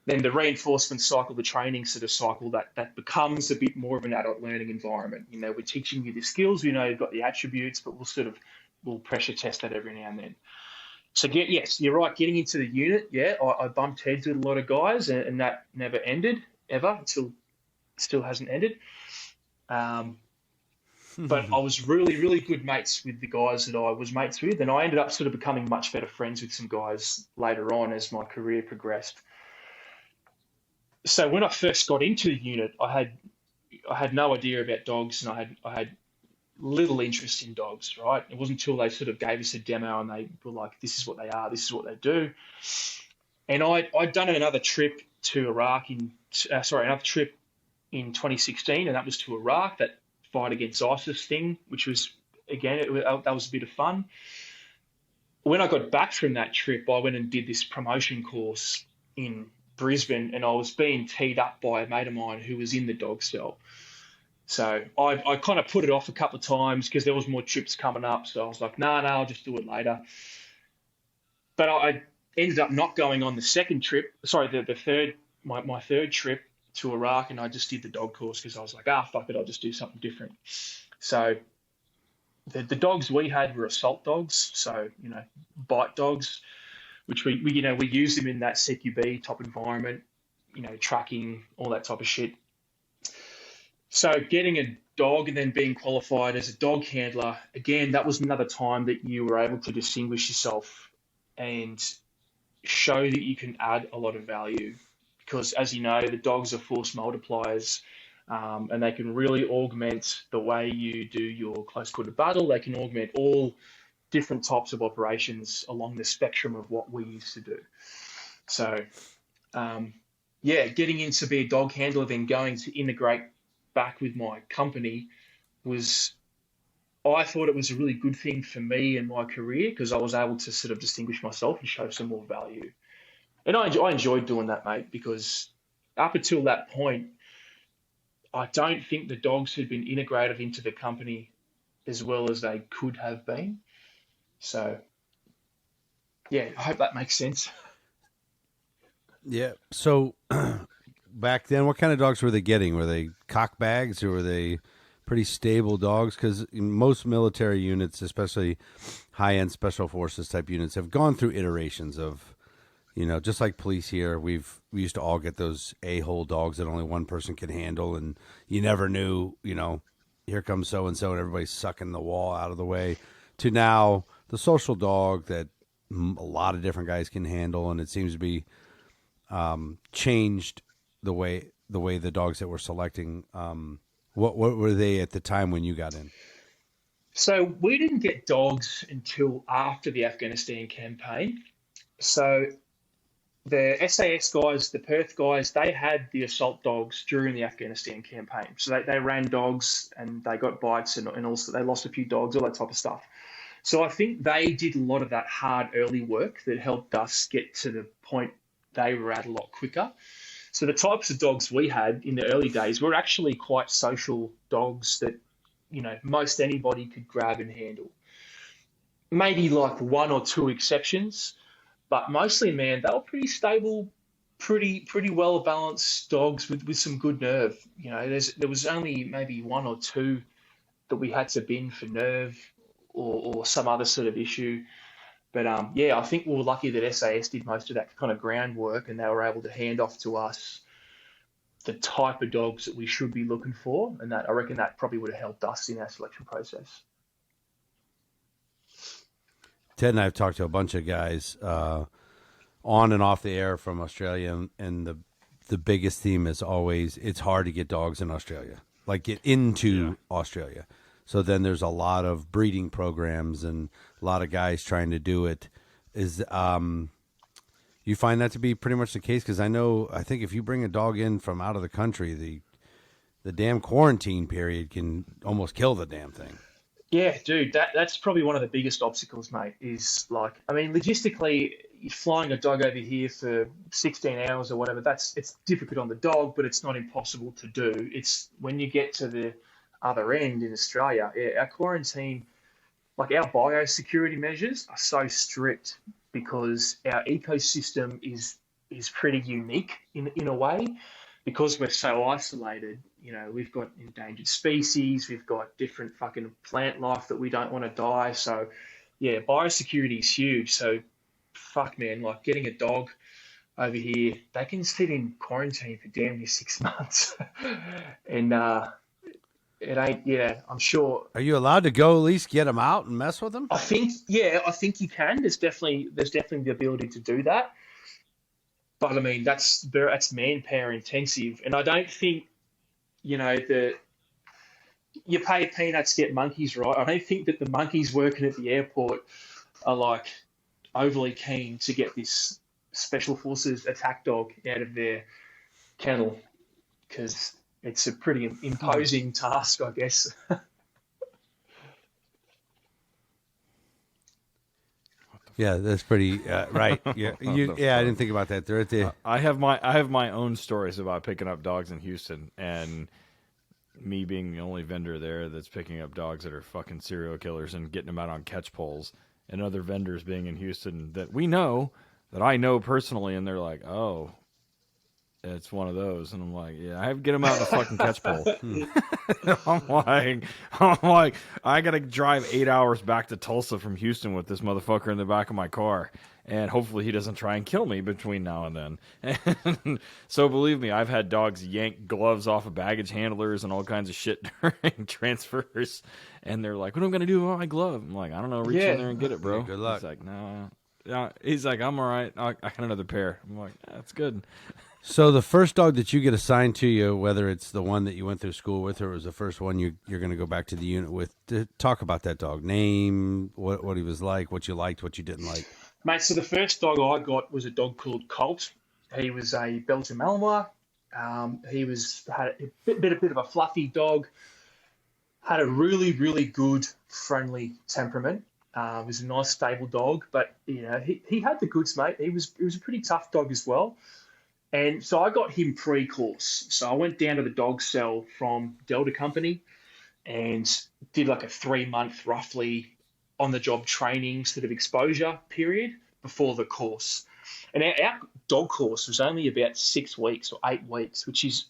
Then the reinforcement cycle, the training sort of cycle, that becomes a bit more of an adult learning environment. We're teaching you the skills. We know you've got the attributes, but we'll pressure test that every now and then. So yes, you're right. Getting into the unit, yeah, I bumped heads with a lot of guys, and that never ended ever. Still hasn't ended. But I was really, really good mates with the guys that I was mates with, and I ended up sort of becoming much better friends with some guys later on as my career progressed. So when I first got into the unit, I had no idea about dogs, and I had little interest in dogs, right? It wasn't until they sort of gave us a demo and they were like, this is what they are, this is what they do. And I'd done another trip to Iraq another trip in 2016, and that was to Iraq, that fight against ISIS thing, which was, again, that was a bit of fun. When I got back from that trip, I went and did this promotion course in Brisbane, and I was being teed up by a mate of mine who was in the dog cell. So I kind of put it off a couple of times because there was more trips coming up. So I was like, no, I'll just do it later. But I ended up not going on the second trip. Sorry, the third, my third trip to Iraq, and I just did the dog course because I was like, fuck it, I'll just do something different. So the dogs we had were assault dogs, so bite dogs, which we use them in that CQB type environment, tracking, all that type of shit. So getting a dog and then being qualified as a dog handler, again, that was another time that you were able to distinguish yourself and show that you can add a lot of value. Because as you know, the dogs are force multipliers, and they can really augment the way you do your close quarter battle. They can augment all different types of operations along the spectrum of what we used to do. So, getting in to be a dog handler, then going to integrate back with my company I thought it was a really good thing for me and my career, because I was able to sort of distinguish myself and show some more value. And I enjoyed doing that, mate, because up until that point, I don't think the dogs had been integrated into the company as well as they could have been. So, I hope that makes sense. Yeah. So back then, what kind of dogs were they getting? Were they cock bags, or were they pretty stable dogs? Because most military units, especially high-end special forces type units, have gone through iterations of, just like police here, we used to all get those a-hole dogs that only one person can handle, and you never knew, here comes so-and-so, and everybody's sucking the wall out of the way, to now the social dog that a lot of different guys can handle, and it seems to be changed the way the dogs that we're selecting. What were they at the time when you got in? So we didn't get dogs until after the Afghanistan campaign. So the SAS guys, the Perth guys, they had the assault dogs during the Afghanistan campaign. So they ran dogs and they got bites, and also they lost a few dogs, all that type of stuff. So I think they did a lot of that hard early work that helped us get to the point they were at a lot quicker. So the types of dogs we had in the early days were actually quite social dogs that, most anybody could grab and handle. Maybe like one or two exceptions, but mostly, man, they were pretty stable, pretty well balanced dogs with some good nerve. There was only maybe one or two that we had to bin for nerve or some other sort of issue. But yeah, I think we were lucky that SAS did most of that kind of groundwork, and they were able to hand off to us the type of dogs that we should be looking for, and that I reckon that probably would have helped us in our selection process. Ted and I have talked to a bunch of guys on and off the air from Australia, and the biggest theme is always it's hard to get dogs in Australia, like get into Australia. So then there's a lot of breeding programs and a lot of guys trying to do it. Is you find that to be pretty much the case? Because I think if you bring a dog in from out of the country, the damn quarantine period can almost kill the damn thing. Yeah, dude, that's probably one of the biggest obstacles, mate, is like, I mean, logistically, flying a dog over here for 16 hours or whatever, it's difficult on the dog, but it's not impossible to do. It's when you get to the other end in Australia, our quarantine, like our biosecurity measures are so strict because our ecosystem is pretty unique in a way, because we're so isolated. You know, we've got endangered species, we've got different fucking plant life that we don't want to die. So, yeah, biosecurity is huge. So, fuck, man, like getting a dog over here, they can sit in quarantine for damn near 6 months. And it ain't, yeah, I'm sure. Are you allowed to go at least get them out and mess with them? I think you can. There's definitely the ability to do that. But I mean, that's manpower intensive, and I don't think, you know, you pay peanuts to get monkeys, right? I don't think that the monkeys working at the airport are like overly keen to get this special forces attack dog out of their kennel, because it's a pretty imposing task, I guess. Yeah, that's pretty right. Yeah, I didn't think about that. They're at the. I have my own stories about picking up dogs in Houston, and me being the only vendor there that's picking up dogs that are fucking serial killers and getting them out on catch poles, and other vendors being in Houston that I know personally, and they're like, oh, it's one of those, and I'm like, yeah, I have to get them out on the fucking catch pole. I'm like, I gotta drive 8 hours back to Tulsa from Houston with this motherfucker in the back of my car, and hopefully he doesn't try and kill me between now and then. And so believe me, I've had dogs yank gloves off of baggage handlers and all kinds of shit during transfers, and they're like, what am I gonna do with my glove? I'm like, I don't know, reach in there and get it, bro. Yeah, good luck. He's like, no. Yeah, he's like, I'm all right. I got another pair. I'm like, that's good. So the first dog that you get assigned to you, whether it's the one that you went through school with or it was the first one you're going to go back to the unit with, to talk about that dog. Name, what he was like, what you liked, what you didn't like. Mate, so the first dog I got was a dog called Colt. He was a Belgian Malinois. Had a bit of a fluffy dog. Had a really, really good, friendly temperament. Was a nice, stable dog, but you know he had the goods, mate. He was a pretty tough dog as well. And so I got him pre-course. So I went down to the dog cell from Delta Company and did like a 3-month roughly on-the-job training sort of exposure period before the course. And our dog course was only about 6 weeks or 8 weeks, which is,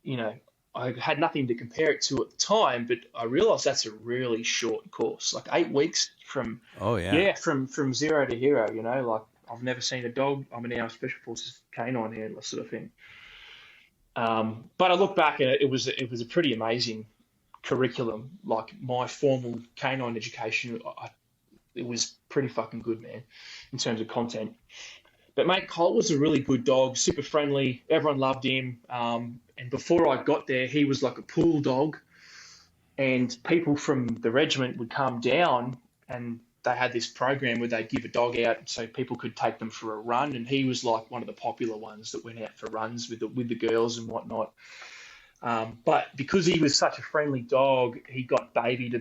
you know, I had nothing to compare it to at the time, but I realized that's a really short course, like 8 weeks from from zero to hero, you know, like I've never seen a dog. I'm now a Special Forces canine handler sort of thing. But I look back and it was a pretty amazing curriculum. Like my formal canine education, it was pretty fucking good, man, in terms of content. But mate, Colt was a really good dog, super friendly. Everyone loved him. And before I got there, he was like a pool dog. And people from the regiment would come down and they had this program where they'd give a dog out so people could take them for a run. And he was like one of the popular ones that went out for runs with the girls and whatnot. But because he was such a friendly dog, he got babied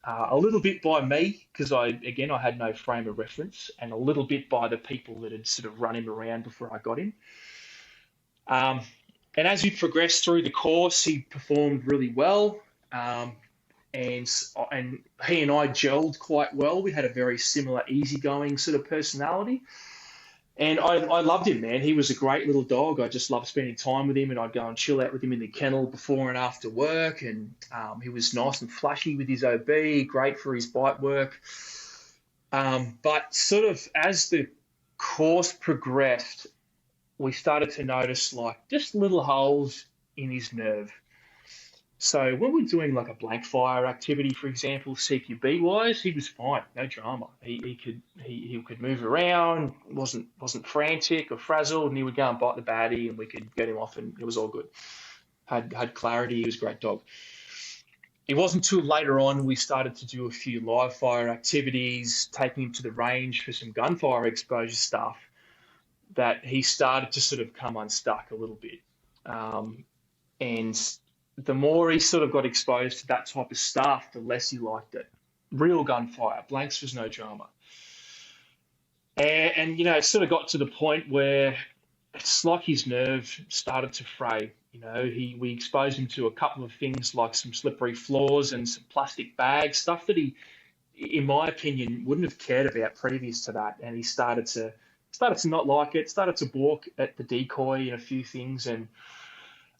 a little bit by me, because I had no frame of reference, and a little bit by the people that had sort of run him around before I got him. And as we progressed through the course, he performed really well. And he and I gelled quite well. We had a very similar, easygoing sort of personality. And I loved him, man. He was a great little dog. I just loved spending time with him, and I'd go and chill out with him in the kennel before and after work. And he was nice and flashy with his OB, great for his bite work. But sort of as the course progressed, we started to notice like just little holes in his nerve. So when we're doing like a blank fire activity, for example, CQB wise, he was fine, no drama. He could move around, wasn't frantic or frazzled, and he would go and bite the baddie, and we could get him off, and it was all good. Had clarity. He was a great dog. It wasn't until later on we started to do a few live fire activities, taking him to the range for some gunfire exposure stuff, that he started to sort of come unstuck a little bit. And the more he sort of got exposed to that type of stuff, the less he liked it. Real gunfire, blanks was no drama. And it sort of got to the point where it's like his nerve started to fray. We exposed him to a couple of things like some slippery floors and some plastic bags, stuff that he, in my opinion, wouldn't have cared about previous to that. And he started to not like it, started to balk at the decoy and a few things. And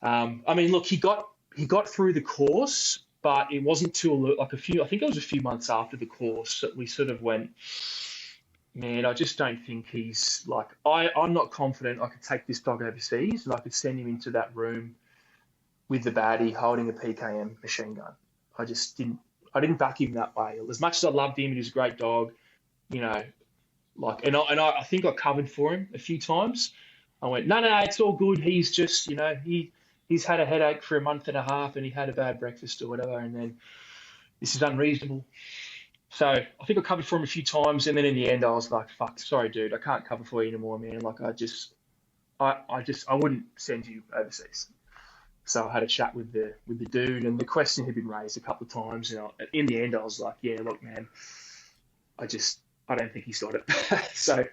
look, he got through the course, but it wasn't till like I think it was a few months after the course that we sort of went, man, I just don't think he's like, I'm not confident I could take this dog overseas and I could send him into that room with the baddie holding a PKM machine gun. I didn't back him that way. As much as I loved him, he was a great dog, I think I covered for him a few times. I went, no, it's all good. He's just, he's had a headache for a month and a half and he had a bad breakfast or whatever. And then this is unreasonable. So I think I covered for him a few times. And then in the end, I was like, fuck, sorry, dude, I can't cover for you anymore, man. Like I wouldn't send you overseas. So I had a chat with the dude, and the question had been raised a couple of times. And in the end, I was like, yeah, look, man, I don't think he's got it. So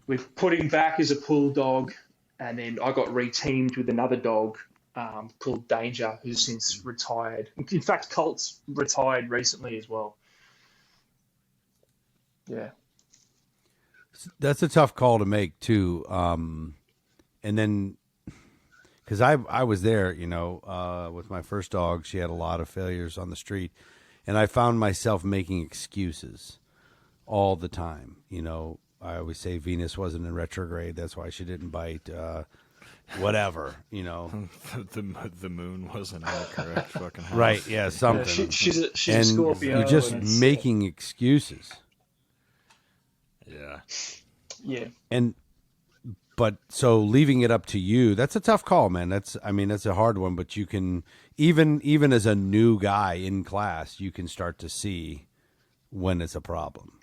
we've put him back as a pool dog, and then I got reteamed with another dog called Danger, who's since retired. In fact, Colt's retired recently as well. Yeah. That's a tough call to make too. And then, because I was there, with my first dog, she had a lot of failures on the street, and I found myself making excuses all the time. I always say Venus wasn't in retrograde. That's why she didn't bite. Whatever, the moon wasn't in the correct fucking house. Right? Yeah, something. Yeah, she's a and Scorpio. You're just making excuses. Yeah. Yeah. But so leaving it up to you, that's a tough call, man. That's a hard one. But you can even as a new guy in class, you can start to see when it's a problem.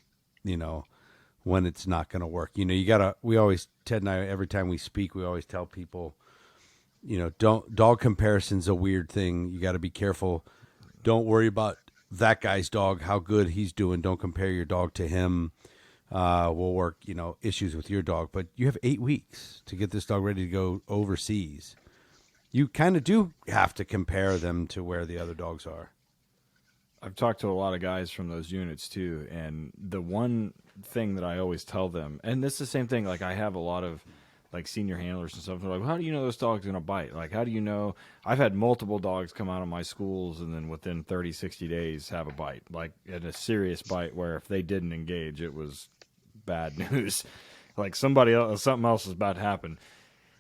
When it's not going to work. Ted and I, every time we speak, we always tell people, dog comparison's a weird thing. You got to be careful. Don't worry about that guy's dog, how good he's doing. Don't compare your dog to him. We'll work, issues with your dog. But you have 8 weeks to get this dog ready to go overseas. You kind of do have to compare them to where the other dogs are. I've talked to a lot of guys from those units too, and the one thing that I always tell them, and this is the same thing, like I have a lot of like senior handlers and stuff, they're like, how do you know this dog's going to bite? Like, how do you know? I've had multiple dogs come out of my schools and then within 30, 60 days have a bite, like in a serious bite where if they didn't engage, it was bad news. Like something else is about to happen.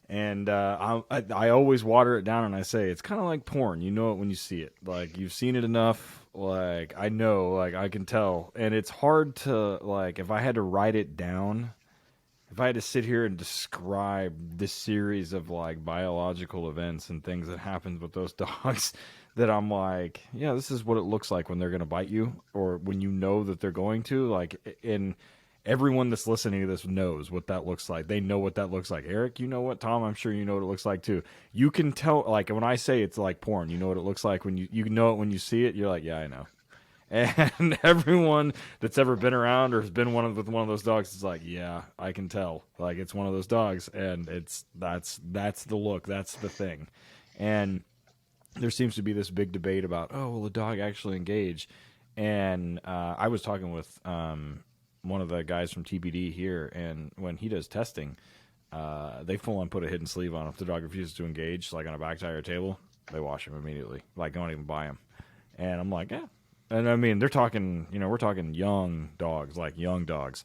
And I always water it down and I say, it's kind of like porn. You know it when you see it. Like, you've seen it enough. Like, I know, like, I can tell. And it's hard to, like, if I had to write it down, if I had to sit here and describe this series of, like, biological events and things that happens with those dogs, that I'm like, yeah, this is what it looks like when they're going to bite you or when you know that they're going to. Like, in everyone that's listening to this knows what that looks like. They know what that looks like. Eric, you know what? Tom, I'm sure you know what it looks like too. You can tell, like when I say it's like porn, you know what it looks like when you know it when you see it. You're like, yeah, I know. And everyone that's ever been around or has been with one of those dogs is like, yeah, I can tell. Like it's one of those dogs, and that's the look, that's the thing. And there seems to be this big debate about, oh, will the dog actually engage? And I was talking with one of the guys from TBD here, and when he does testing, they full on put a hidden sleeve on. If the dog refuses to engage, like on a back tire table, they wash him immediately. Like, don't even buy him. And I'm like, yeah, And I mean, they're talking, we're talking young dogs, like young dogs.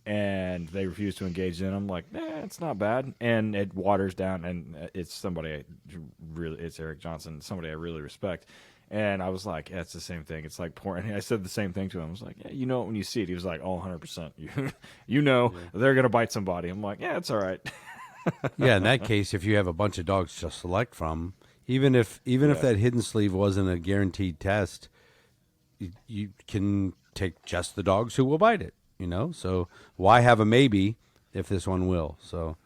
And they refuse to engage in. I'm like, it's not bad. And it waters down, and it's it's Eric Johnson, somebody I really respect. And I was like, it's the same thing. It's like pouring. I said the same thing to him. I was like, you know it when you see it. He was like, 100%. They're going to bite somebody. I'm like, it's all right. Yeah, in that case, if you have a bunch of dogs to select from, even if that hidden sleeve wasn't a guaranteed test, you can take just the dogs who will bite it. So why have a maybe if this one will? So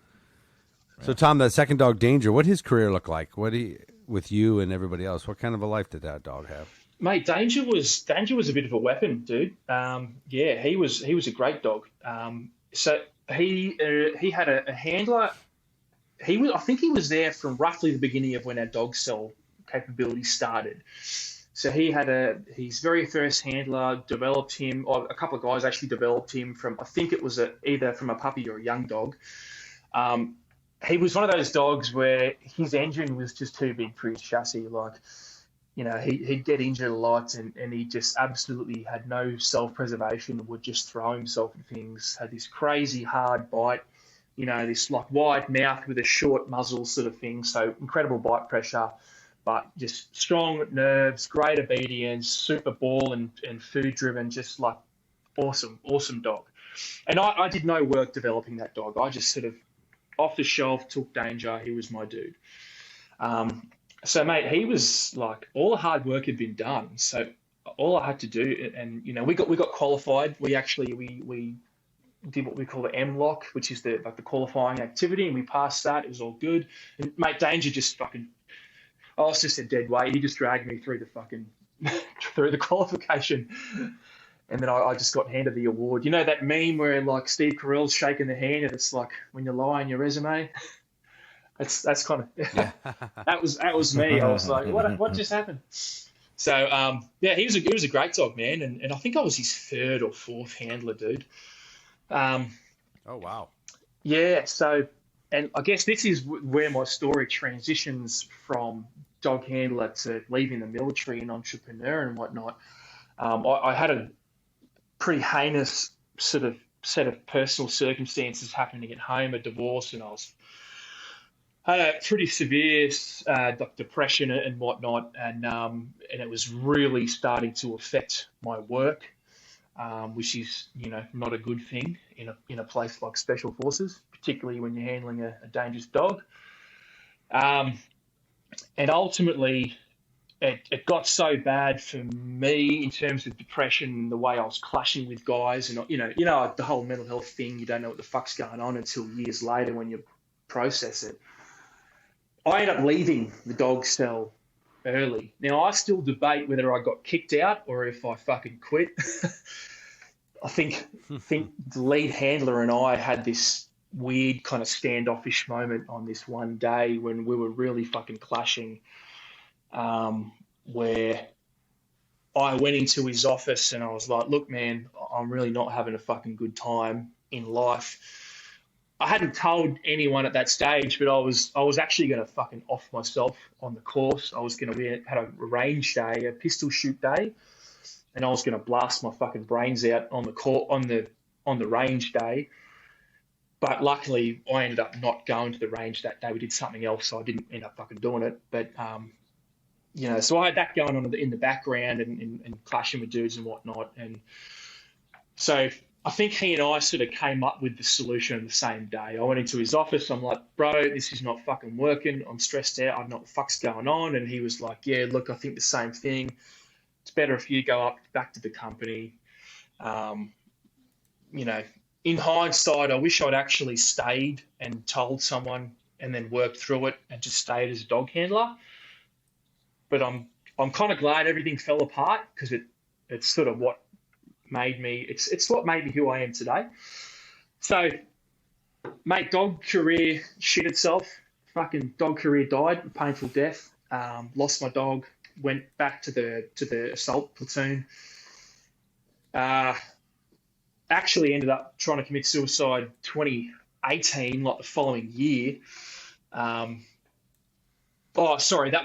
Tom, that second dog, Danger, what his career look like? With you and everybody else? What kind of a life did that dog have? Mate, Danger was a bit of a weapon, dude. He was a great dog. So he had a handler. I think he was there from roughly the beginning of when our dog cell capability started. So he had his very first handler developed him, or a couple of guys actually developed him from, I think it was either from a puppy or a young dog. He was one of those dogs where his engine was just too big for his chassis. Like, he'd get injured a lot, and he just absolutely had no self-preservation, would just throw himself at things, had this crazy hard bite, this like wide mouth with a short muzzle sort of thing. So incredible bite pressure. But just strong nerves, great obedience, super ball and food driven, just like awesome dog. And I did no work developing that dog. I just sort of off the shelf took Danger. He was my dude. So mate, he was like, all the hard work had been done. So all I had to do, and we got qualified. We did what we call the M-lock, which is the qualifying activity, and we passed that. It was all good. And mate, Danger just fucking, I was just a dead weight. He just dragged me through the qualification. And then I just got handed the award. You know that meme where like Steve Carell's shaking the hand and it's like when you lie on your resume? That's kind of, that was me. I was like, what just happened? So, he was a great dog, man. And I think I was his third or fourth handler, dude. Oh, wow. Yeah. So, and I guess this is where my story transitions from dog handler to leaving the military and entrepreneur and whatnot. I had a pretty sort of set of personal circumstances happening at home, a divorce, and I had a pretty severe depression and whatnot, and it was really starting to affect my work, which is not a good thing in a place like Special Forces, particularly when you're handling a dangerous dog. And ultimately, it got so bad for me in terms of depression and the way I was clashing with guys, and the whole mental health thing. You don't know what the fuck's going on until years later when you process it. I ended up leaving the dog cell early. Now I still debate whether I got kicked out or if I fucking quit. I think the lead handler and I had this weird kind of standoffish moment on this one day when we were really fucking clashing, where I went into his office and I was like, look, man, I'm really not having a fucking good time in life. I hadn't told anyone at that stage, but I was actually going to fucking off myself on the course. I was going to had a range day, a pistol shoot day, and I was going to blast my fucking brains out on the range day. But luckily, I ended up not going to the range that day. We did something else, so I didn't end up fucking doing it. But so I had that going on in the background and clashing with dudes and whatnot. And so I think he and I sort of came up with the solution on the same day. I went into his office. I'm like, bro, this is not fucking working. I'm stressed out. I don't know what the fuck's going on. And he was like, yeah, look, I think the same thing. It's better if you go back to the company. In hindsight, I wish I'd actually stayed and told someone and then worked through it and just stayed as a dog handler. But I'm kind of glad everything fell apart because it's sort of what made me, it's what made me who I am today. So, mate, dog career shit itself. Fucking dog career died, a painful death. Lost my dog, went back to the assault platoon. Actually ended up trying to commit suicide 2018, like the following year. That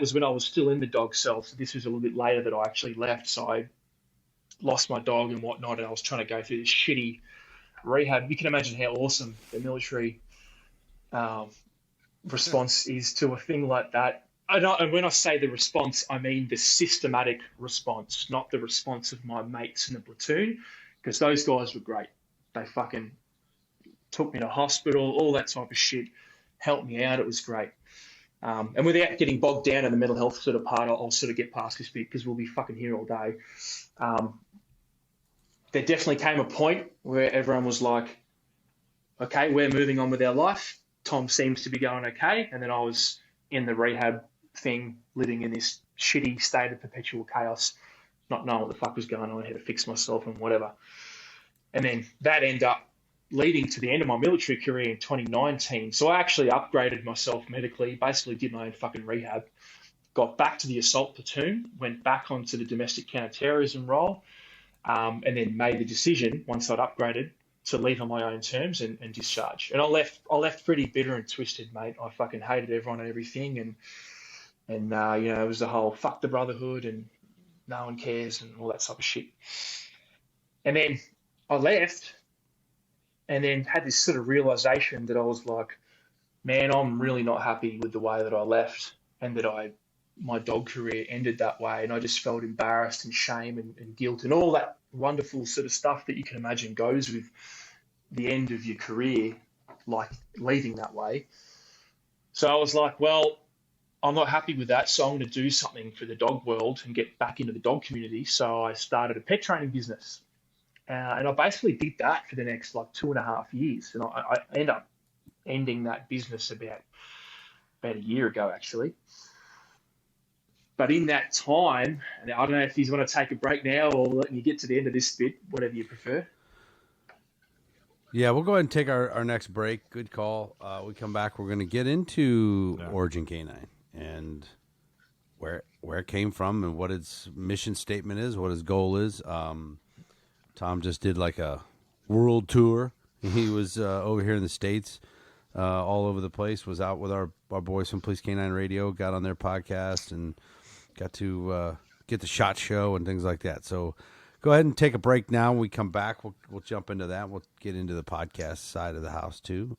was when I was still in the dog cell. So this was a little bit later that I actually left. So I lost my dog and whatnot, and I was trying to go through this shitty rehab. You can imagine how awesome the military um, response is to a thing like that. And when I say the response, I mean the systematic response, not the response of my mates in the platoon, because those guys were great. They fucking took me to hospital, all that type of shit, helped me out. It was great. And without getting bogged down in the mental health sort of part, I'll sort of get past this bit because we'll be fucking here all day. There definitely came a point where everyone was like, okay, we're moving on with our life. Tom seems to be going okay. And then I was in the rehab thing, living in this shitty state of perpetual chaos, not knowing what the fuck was going on, how to fix myself and whatever. And then that ended up leading to the end of my military career in 2019. So I actually upgraded myself medically, basically did my own fucking rehab, got back to the assault platoon, went back onto the domestic counterterrorism role, and then made the decision, once I'd upgraded, to leave on my own terms and discharge. And I left pretty bitter and twisted, mate. I fucking hated everyone and everything, and it was the whole fuck the brotherhood and no one cares and all that type of shit. And then I left, and then had this sort of realization that I was like, man, I'm really not happy with the way that I left, and that my dog career ended that way. And I just felt embarrassed and shame and guilt and all that wonderful sort of stuff that you can imagine goes with the end of your career, like leaving that way. So I was like, well, I'm not happy with that, so I'm going to do something for the dog world and get back into the dog community. So I started a pet training business. And I basically did that for the next like 2.5 years. And I ended up ending that business about a year ago, actually. But in that time, and I don't know if you want to take a break now or letting you get to the end of this bit, whatever you prefer. Yeah, we'll go ahead and take our next break. Good call. We come back, we're going to get into Origin Canine and where it came from and what its mission statement is, what its goal is. Tom just did like a world tour. He was over here in the States, all over the place, was out with our boys from Police Canine Radio, got on their podcast and got to get the SHOT Show and things like that. So go ahead and take a break now. When we come back, we'll jump into that. We'll get into the podcast side of the house too.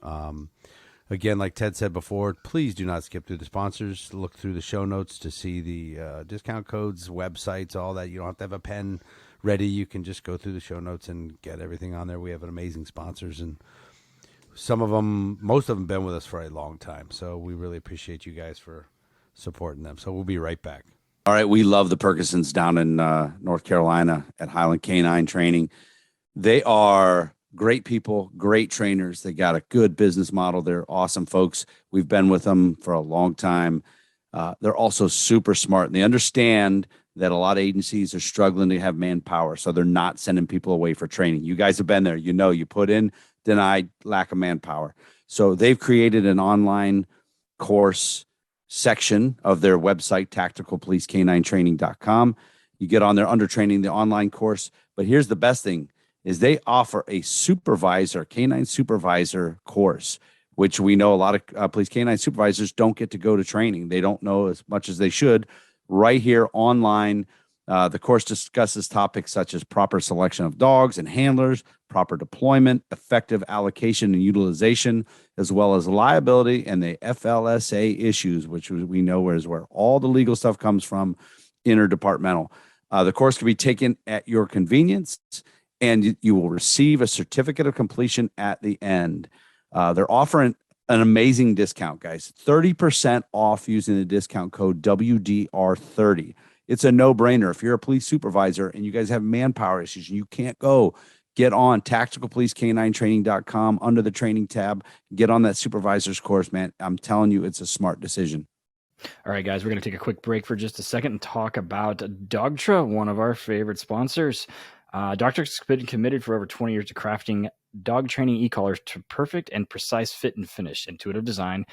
Again, like Ted said before, please do not skip through the sponsors. Look through the show notes to see the discount codes, websites, all that. You don't have to have a pen ready. You can just go through the show notes and get everything on there. We have an amazing sponsors, and most of them been with us for a long time. So we really appreciate you guys for supporting them. So we'll be right back. All right. We love the Perkinsons down in North Carolina at Highland Canine Training. They are great people, great trainers. They got a good business model. They're awesome folks. We've been with them for a long time. They're also super smart, and they understand that a lot of agencies are struggling to have manpower, so they're not sending people away for training. You guys have been there. You put in, denied, lack of manpower. So they've created an online course section of their website, tacticalpolicecaninetraining.com. You get on there under training, the online course. But here's the best thing is they offer a canine supervisor course, which we know a lot of police canine supervisors don't get to go to training. They don't know as much as they should. Right here online, the course discusses topics such as proper selection of dogs and handlers, proper deployment, effective allocation and utilization, as well as liability and the FLSA issues, which we know is where all the legal stuff comes from, interdepartmental. The course can be taken at your convenience, and you will receive a certificate of completion at the end. They're offering an amazing discount, guys. 30% off using the discount code WDR30. It's a no-brainer. If you're a police supervisor and you guys have manpower issues and you can't go, get on tacticalpolicecaninetraining.com under the training tab. Get on that supervisor's course, man. I'm telling you, it's a smart decision. All right, guys, we're going to take a quick break for just a second and talk about Dogtra, one of our favorite sponsors. Dogtra's been committed for over 20 years to crafting dog training e-collars to perfect and precise fit and finish, intuitive design,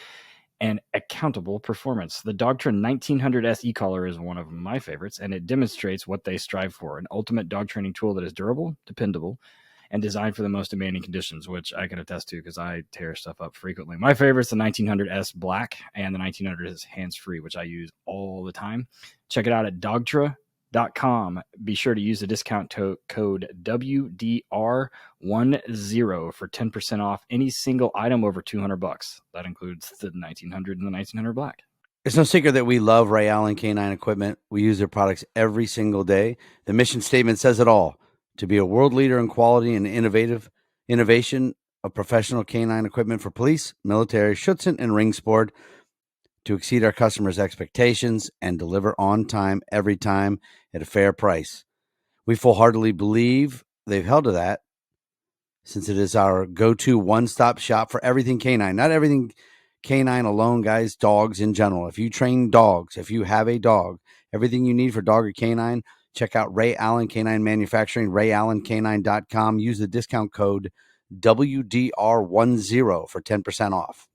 and accountable performance. The Dogtra 1900S e-collar is one of my favorites, and it demonstrates what they strive for, an ultimate dog training tool that is durable, dependable, and designed for the most demanding conditions, which I can attest to because I tear stuff up frequently. My favorite is the 1900S Black and the 1900S Hands-Free, which I use all the time. Check it out at Dogtra, Be sure to use the discount code WDR10 for 10% off any single item over $200. That includes the 1900 and the 1900 Black. It's no secret that we love Ray Allen Canine Equipment. We use their products every single day. The mission statement says it all: to be a world leader in quality and innovation of professional canine equipment for police, military, Schutzhund, and ring sport, to exceed our customers' expectations and deliver on time every time at a fair price. We full-heartedly believe they've held to that, since it is our go-to one-stop shop for everything canine. Not everything canine alone, guys, dogs in general. If you train dogs, if you have a dog, everything you need for dog or canine, check out Ray Allen Canine Manufacturing, rayallencanine.com. Use the discount code WDR10 for 10% off.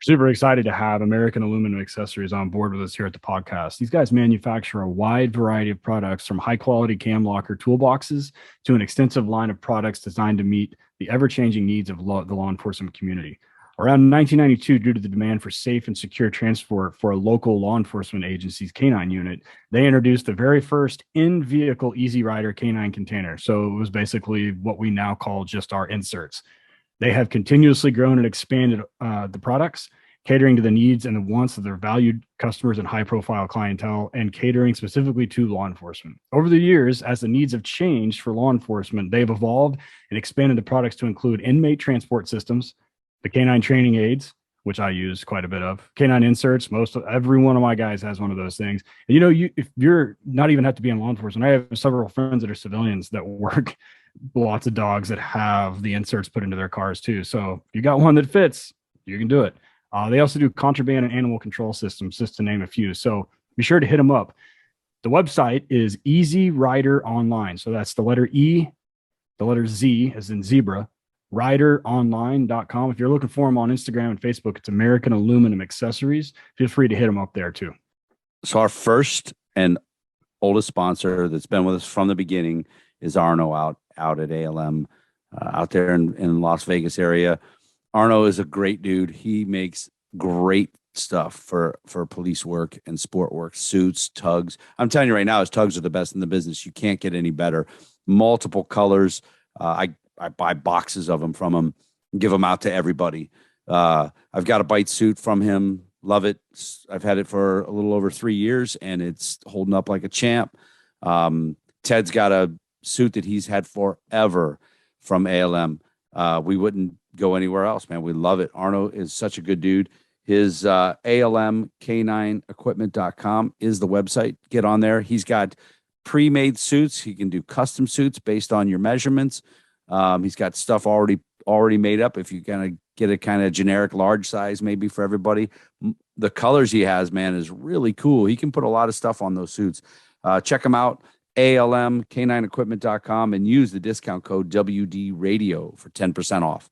Super excited to have American Aluminum Accessories on board with us here at the podcast. These guys manufacture a wide variety of products, from high-quality cam locker toolboxes to an extensive line of products designed to meet the ever-changing needs of the law enforcement community. Around 1992, due to the demand for safe and secure transport for a local law enforcement agency's canine unit, they introduced the very first in-vehicle Easy Rider canine container. So it was basically what we now call just our inserts. They have continuously grown and expanded the products, catering to the needs and the wants of their valued customers and high-profile clientele, and catering specifically to law enforcement. Over the years, as the needs have changed for law enforcement, they've evolved and expanded the products to include inmate transport systems, the canine training aids, which I use quite a bit of, canine inserts. Every one of my guys has one of those things. And if you're not even have to be in law enforcement, I have several friends that are civilians that work lots of dogs that have the inserts put into their cars too. So if you got one that fits, you can do it. They also do contraband and animal control systems, just to name a few. So be sure to hit them up. The website is Easy Rider Online. So that's the letter E, the letter Z as in zebra, rideronline.com. If you're looking for them on Instagram and Facebook, it's American Aluminum Accessories. Feel free to hit them up there too. So our first and oldest sponsor that's been with us from the beginning is Arno out at ALM, out there in Las Vegas area. Arno is a great dude. He makes great stuff for police work and sport work, suits, tugs. I'm telling you right now, his tugs are the best in the business. You can't get any better. Multiple colors. I buy boxes of them from him, give them out to everybody. I've got a bite suit from him. Love it. I've had it for a little over 3 years, and it's holding up like a champ. Ted's got a suit that he's had forever from ALM. We wouldn't go anywhere else, man. We love it. Arno is such a good dude. His almcanineequipment.com is the website. Get on there. He's got pre-made suits. He can do custom suits based on your measurements. He's got stuff already made up. If you kind of get a kind of generic large size, maybe for everybody, the colors he has, man, is really cool. He can put a lot of stuff on those suits. Check him out, almcanineequipment.com, and use the discount code WDRadio for 10% off.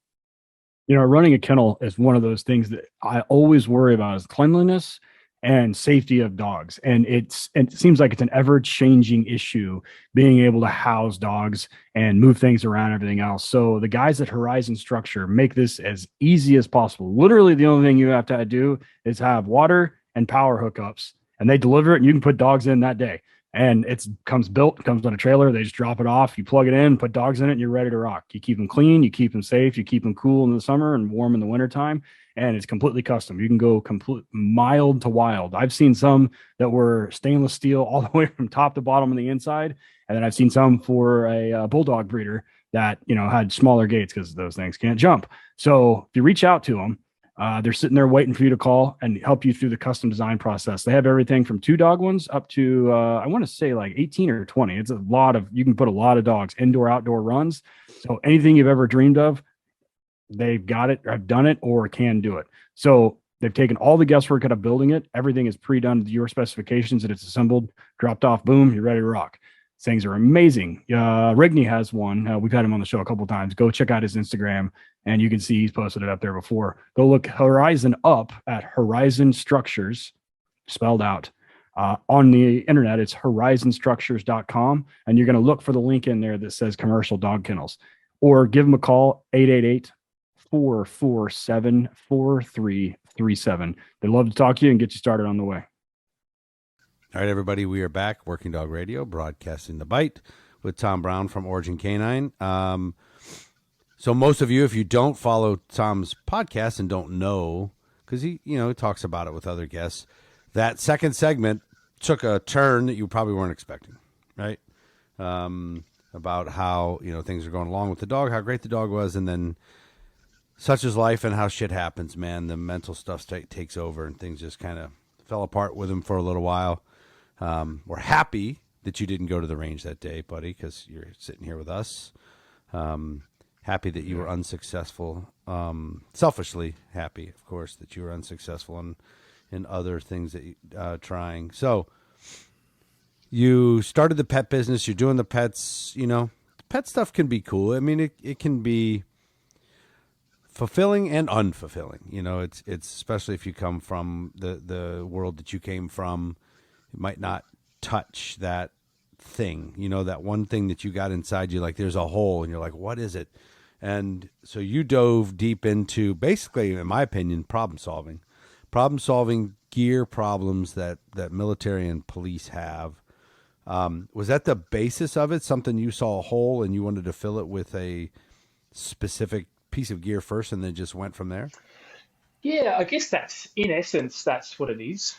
Running a kennel is one of those things that I always worry about, is cleanliness and safety of dogs. And it seems like it's an ever-changing issue, being able to house dogs and move things around, everything else. So the guys at Horizon Structure make this as easy as possible. Literally, the only thing you have to do is have water and power hookups, and they deliver it, and you can put dogs in that day. And it comes on a trailer. They just drop it off. You plug it in, put dogs in it, and you're ready to rock. You keep them clean, you keep them safe, you keep them cool in the summer and warm in the wintertime. And it's completely custom. You can go complete mild to wild. I've seen some that were stainless steel all the way from top to bottom on the inside. And then I've seen some for a bulldog breeder that, had smaller gates because those things can't jump. So if you reach out to them, they're sitting there waiting for you to call and help you through the custom design process. They have everything from 2-dog ones up to, I want to say like 18 or 20. It's you can put a lot of dogs, indoor, outdoor runs. So anything you've ever dreamed of, they've got it, or have done it, or can do it. So they've taken all the guesswork out of building it. Everything is pre-done to your specifications, and it's assembled, dropped off, boom, you're ready to rock. Things are amazing. Rigney has one. We've had him on the show a couple of times. Go check out his Instagram, and you can see he's posted it up there before. Go look Horizon up at Horizon Structures, spelled out. On the internet, it's horizonstructures.com, and you're going to look for the link in there that says commercial dog kennels, or give them a call, 888-447-4337. They'd love to talk to you and get you started on the way. All right, everybody, we are back. Working Dog Radio, broadcasting the bite with Tom Brown from Origin Canine. So most of you, if you don't follow Tom's podcast and don't know, because he talks about it with other guests, that second segment took a turn that you probably weren't expecting, right? About how things are going along with the dog, how great the dog was, and then such is life and how shit happens, man. The mental stuff takes over, and things just kind of fell apart with him for a little while. We're happy that you didn't go to the range that day, buddy, because you're sitting here with us. Happy that you were unsuccessful. Selfishly happy, of course, that you were unsuccessful in other things that you trying. So you started the pet business. You're doing the pets. Pet stuff can be cool. I mean, it can be fulfilling and unfulfilling. It's especially if you come from the world that you came from. It might not touch that thing, that one thing that you got inside you, like there's a hole and you're like, what is it? And so you dove deep into basically, in my opinion, problem solving gear problems that military and police have. Was that the basis of it? Something you saw a hole and you wanted to fill it with a specific piece of gear first and then just went from there? Yeah, I guess in essence, that's what it is.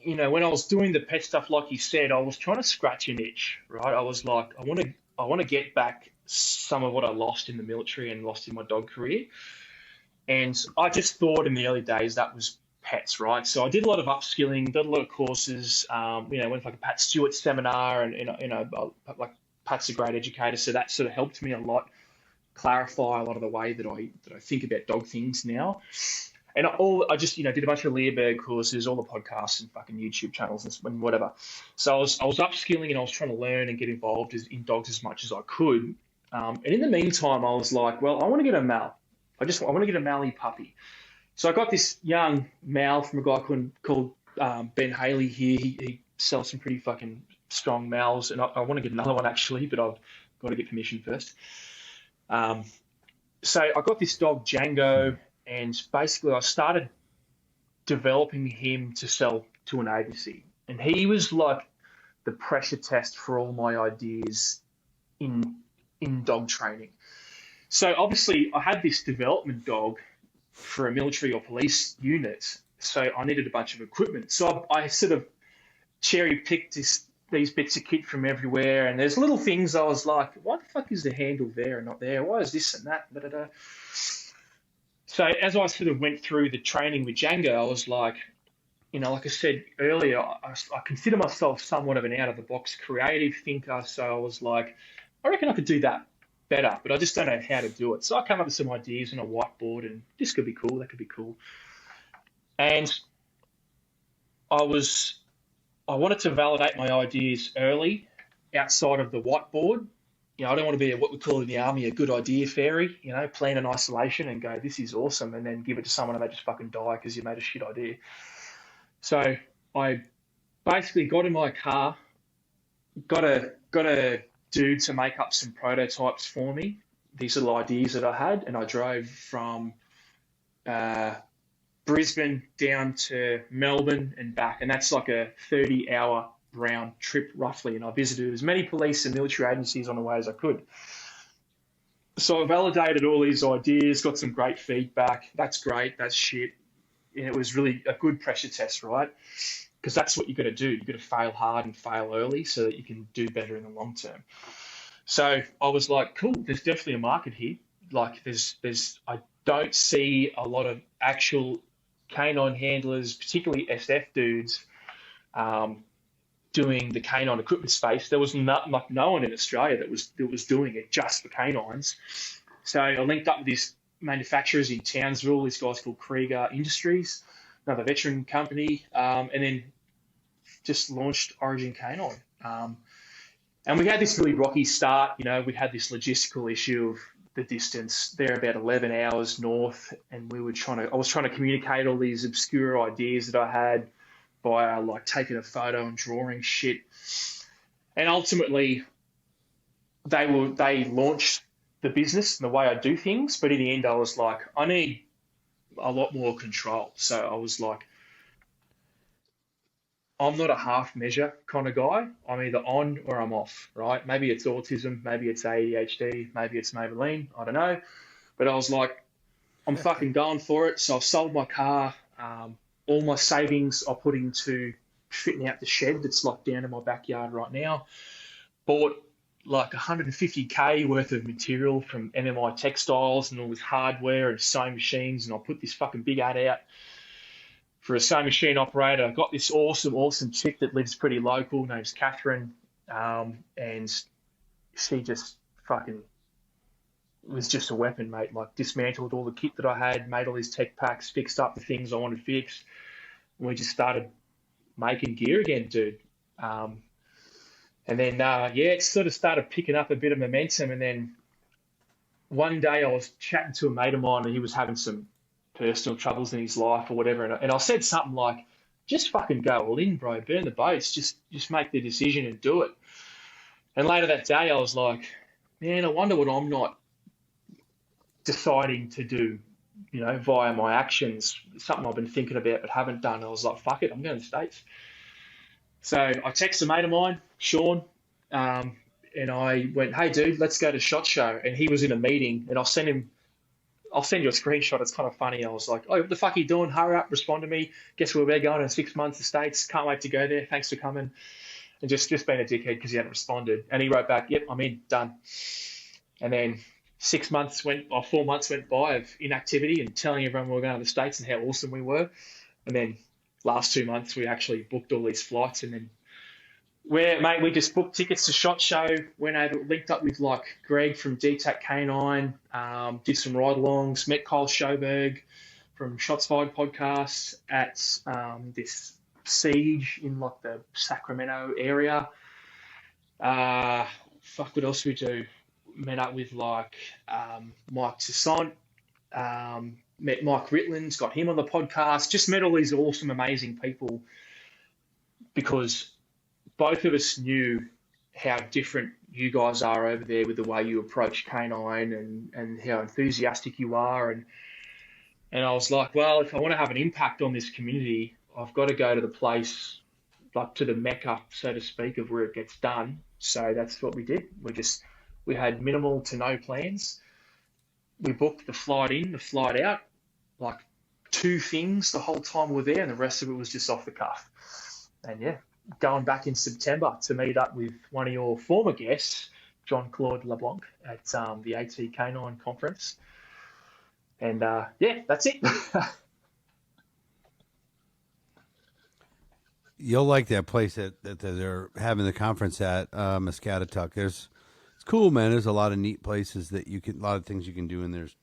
When I was doing the pet stuff, like you said, I was trying to scratch an itch, right? I was like, I want to get back some of what I lost in the military and lost in my dog career. And I just thought in the early days that was pets, right? So I did a lot of upskilling, did a lot of courses, went for like a Pat Stewart seminar, and like Pat's a great educator, so that sort of helped me a lot, clarify a lot of the way that I think about dog things now. And I just did a bunch of 𝗢𝗙𝗢𝗙 courses, all the podcasts and fucking YouTube channels and whatever. So I was upskilling and I was trying to learn and get involved in dogs as much as I could. And in the meantime, I was like, well, I want to get a mal. I want to get a Mallee puppy. So I got this young mal from a guy called Ben Haley here. He sells some pretty fucking strong mals, and I want to get another one actually, but I've got to get permission first. So I got this dog Django, and basically I started developing him to sell to an agency, and he was like the pressure test for all my ideas in dog training. So obviously I had this development dog for a military or police unit, so I needed a bunch of equipment. So I sort of cherry picked these bits of kit from everywhere, and there's little things I was like, why the fuck is the handle there and not there? Why is this and that? Da, da, da. So as I sort of went through the training with Django, I was like, like I said earlier, I consider myself somewhat of an out-of-the-box creative thinker, so I was like, I reckon I could do that better, but I just don't know how to do it. So I came up with some ideas on a whiteboard, and this could be cool, that could be cool. And I wanted to validate my ideas early outside of the whiteboard. I don't want to be what we call in the army a good idea fairy, plan in isolation and go, this is awesome, and then give it to someone and they just fucking die because you made a shit idea. So I basically got in my car, got a dude to make up some prototypes for me, these little ideas that I had, and I drove from Brisbane down to Melbourne and back, and that's like a 30-hour round trip roughly, and I visited as many police and military agencies on the way as I could. So I validated all these ideas, got some great feedback. That's great, that's shit. And it was really a good pressure test, right? Because that's what you got to do. You got to fail hard and fail early so that you can do better in the long term. So I was like, cool, there's definitely a market here. Like I don't see a lot of actual canine handlers, particularly SF dudes, doing the canine equipment space. There was no one in Australia that was doing it just for canines. So I linked up with these manufacturers in Townsville, these guys called Krieger Industries, another veteran company, and then just launched Origin Canine. And we had this really rocky start. We had this logistical issue of the distance. They're about 11 hours north, and I was trying to communicate all these obscure ideas that I had by like taking a photo and drawing shit. And ultimately, they launched the business and the way I do things. But in the end, I was like, I need a lot more control. So I was like, I'm not a half measure kind of guy. I'm either on or I'm off, right? Maybe it's autism, maybe it's ADHD, maybe it's Maybelline, I don't know. But I was like, I'm fucking going for it. So I've sold my car. All my savings I put into fitting out the shed that's locked down in my backyard right now. Bought like 150K worth of material from MMI Textiles and all this hardware and sewing machines. And I put this fucking big ad out for a sewing machine operator. I got this awesome chick that lives pretty local, name's Catherine. And she just fucking was just a weapon, mate. Like dismantled all the kit that I had, made all these tech packs, fixed up the things I wanted fixed. And we just started making gear again, dude. And then, it sort of started picking up a bit of momentum. And then one day I was chatting to a mate of mine and he was having some personal troubles in his life or whatever. And I said something like, just fucking go all in, bro. Burn the boats. Just make the decision and do it. And later that day I was like, man, I wonder what I'm not deciding to do, via my actions. Something I've been thinking about but haven't done. I was like, fuck it, I'm going to the States. So I texted a mate of mine, Sean, and I went, hey, dude, let's go to SHOT Show. And he was in a meeting, and I'll send you a screenshot. It's kind of funny. I was like, oh, what the fuck are you doing? Hurry up, respond to me. Guess where we're going in 6 months, the States. Can't wait to go there. Thanks for coming. And just being a dickhead because he hadn't responded. And he wrote back, yep, I'm in, done. And then 4 months went by of inactivity and telling everyone we were going to the States and how awesome we were. And then last 2 months, we actually booked all these flights. And then we just booked tickets to SHOT Show, linked up with like Greg from 𝗔𝗡𝗗 Canine, did some ride-alongs, met Kyle Schoberg from Shots Fired podcast at this siege in like the Sacramento area. What else we do? Met up with like Mike Toussaint, met Mike Ritland's, got him on the podcast, just met all these awesome, amazing people because both of us knew how different you guys are over there with the way you approach Canine and how enthusiastic you are. And I was like, well, if I want to have an impact on this community, I've got to go to the place, like to the Mecca, so to speak, of where it gets done. So that's what we did. We had minimal to no plans. We booked the flight in, the flight out, like 2 things the whole time we were there, and the rest of it was just off the cuff. And going back in September to meet up with one of your former guests, 𝗔𝗡𝗗 𝗢𝗙 at the AT Canine conference. And that's it. You'll like that place that they're having the conference at, Muscatatuck. It's cool, man. There's a lot of neat places a lot of things you can do, and there's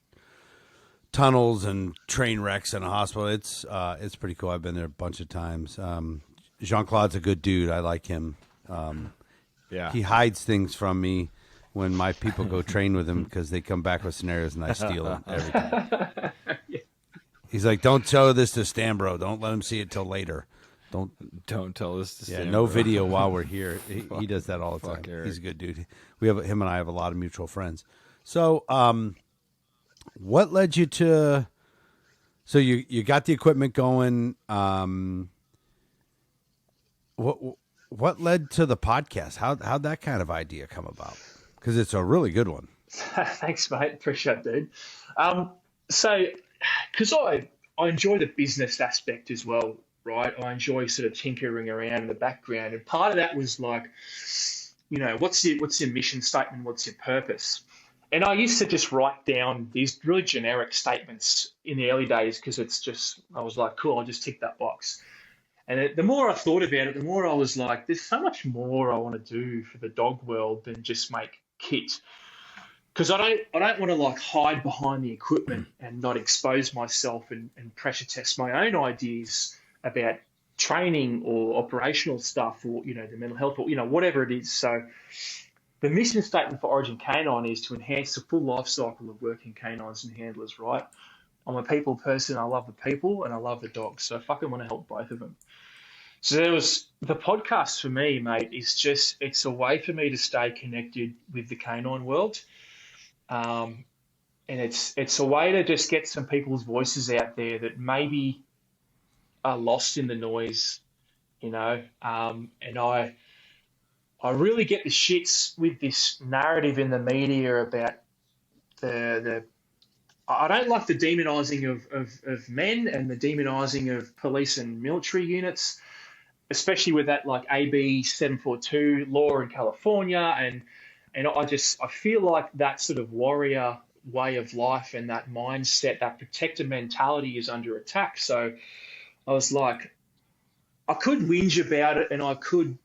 tunnels and train wrecks and a hospital. It's pretty cool. I've been there a bunch of times. Jean-Claude's a good dude. I like him. He hides things from me when my people go train with him because they come back with scenarios and I steal them every time. He's like, don't show this to Stan, bro. Don't let him see it till later. Don't tell us to Stan, no bro. video while we're here. He does that all the time. Eric. He's a good dude. Him and I have a lot of mutual friends. So, what led you to? So you got the equipment going. What led to the podcast? How'd that kind of idea come about? Because it's a really good one. Thanks, mate. Appreciate it, dude. So, because I enjoy the business aspect as well, right? I enjoy sort of tinkering around in the background, and part of that was like, what's your mission statement? What's your purpose? And I used to just write down these really generic statements in the early days because I was like, cool, I'll just tick that box. And the more I thought about it, the more I was like, there's so much more I want to do for the dog world than just make kit. Because I don't want to like hide behind the equipment and not expose myself and pressure test my own ideas about training or operational stuff or, the mental health or, whatever it is. So the mission statement for Origin Canine is to enhance the full life cycle of working canines and handlers, right? I'm a people person. I love the people and I love the dogs. So I fucking want to help both of them. So the podcast for me, mate, it's a way for me to stay connected with the canine world. And it's a way to just get some people's voices out there that maybe are lost in the noise you know. And I really get the shits with this narrative in the media about the I don't like the demonising of men and the demonising of police and military units, especially with that like AB 742 law in California, and I feel like that sort of warrior way of life and that mindset, that protector mentality is under attack. So I was like, I could whinge about it and I could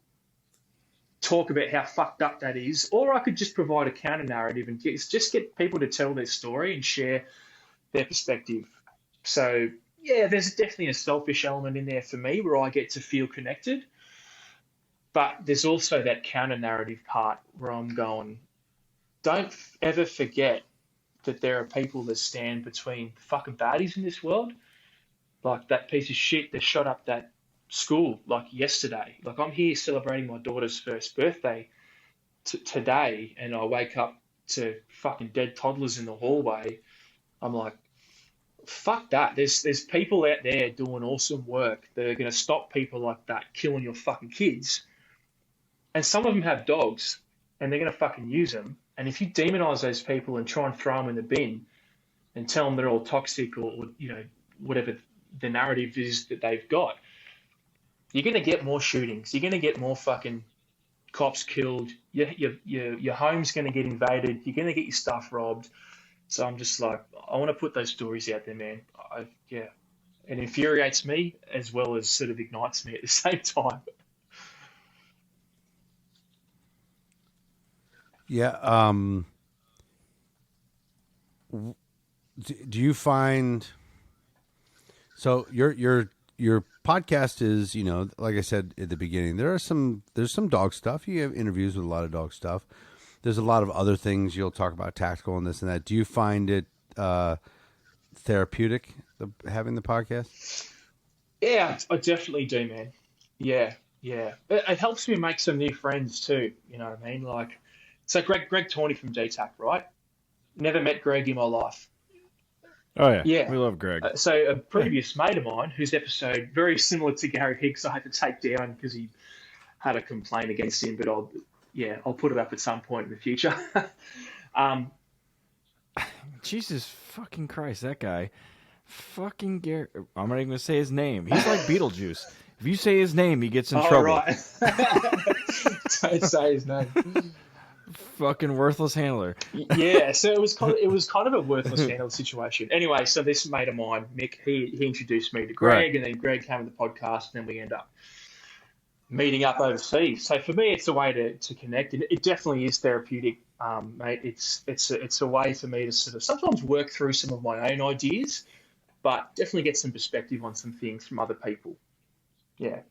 talk about how fucked up that is, or I could just provide a counter narrative and just get people to tell their story and share their perspective. So yeah, there's definitely a selfish element in there for me where I get to feel connected, but there's also that counter narrative part where I'm going, don't ever forget that there are people that stand between fucking baddies in this world, like that piece of shit that shot up that school like yesterday. Like I'm here celebrating my daughter's first birthday today, and I wake up to fucking dead toddlers in the hallway. I'm like, fuck that. There's people out there doing awesome work that are going to stop people like that killing your fucking kids. And some of them have dogs, and they're going to fucking use them. And if you demonize those people and try and throw them in the bin and tell them they're all toxic or you know whatever the narrative is that they've got, you're going to get more shootings. You're going to get more fucking cops killed. Your home's going to get invaded. You're going to get your stuff robbed. So I'm just like, I want to put those stories out there, man. Yeah, it infuriates me as well as sort of ignites me at the same time. Yeah. Do you find so your podcast is, you know, like I said at the beginning, there's some dog stuff. You have interviews with a lot of dog stuff. There's a lot of other things you'll talk about, tactical and this and that. Do you find it therapeutic, having the podcast? Yeah, I definitely do, man. Yeah, yeah. It helps me make some new friends too. You know what I mean? Like, so Greg Tawney from gsap, right? Never met Greg in my life. Oh yeah, Yeah. we love Greg. So a previous mate of mine, whose episode very similar to Gary Hicks, I had to take down because he had a complaint against him. But I'll put it up at some point in the future. um, Jesus fucking Christ, that guy. Fucking Gary. I'm not even going to say his name. He's like Beetlejuice. If you say his name, he gets in trouble. Right. Don't say his name. Fucking worthless handler. Yeah, so it was kind of a worthless handler situation. Anyway, so this mate of mine, Mick, he introduced me to Greg, Right. and then Greg came to the podcast, and then we end up meeting up overseas. So for me, it's a way to connect, and it definitely is therapeutic, mate. It's a way for me to sort of sometimes work through some of my own ideas, but definitely get some perspective on some things from other people. Yeah.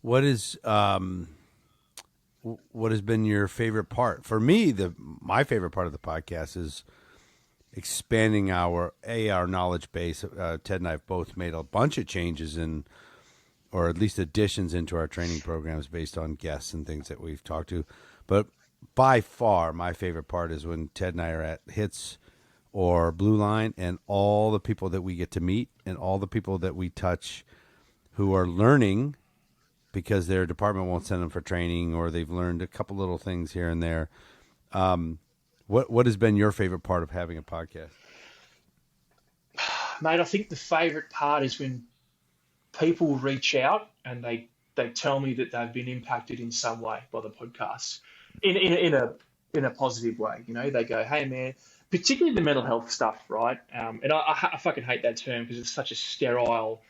What has been your favorite part? For me, my favorite part of the podcast is expanding our knowledge base. Ted and I have both made a bunch of changes or at least additions into our training programs based on guests and things that we've talked to. But by far, my favorite part is when Ted and I are at HITS or Blue Line, and all the people that we get to meet and all the people that we touch who are learning because their department won't send them for training, or they've learned a couple little things here and there. What has been your favorite part of having a podcast? Mate, I think the favourite part is when people reach out and they tell me that they've been impacted in some way by the podcast in a positive way. You know, they go, "Hey, man," particularly the mental health stuff, right? And I fucking hate that term because it's such a sterile,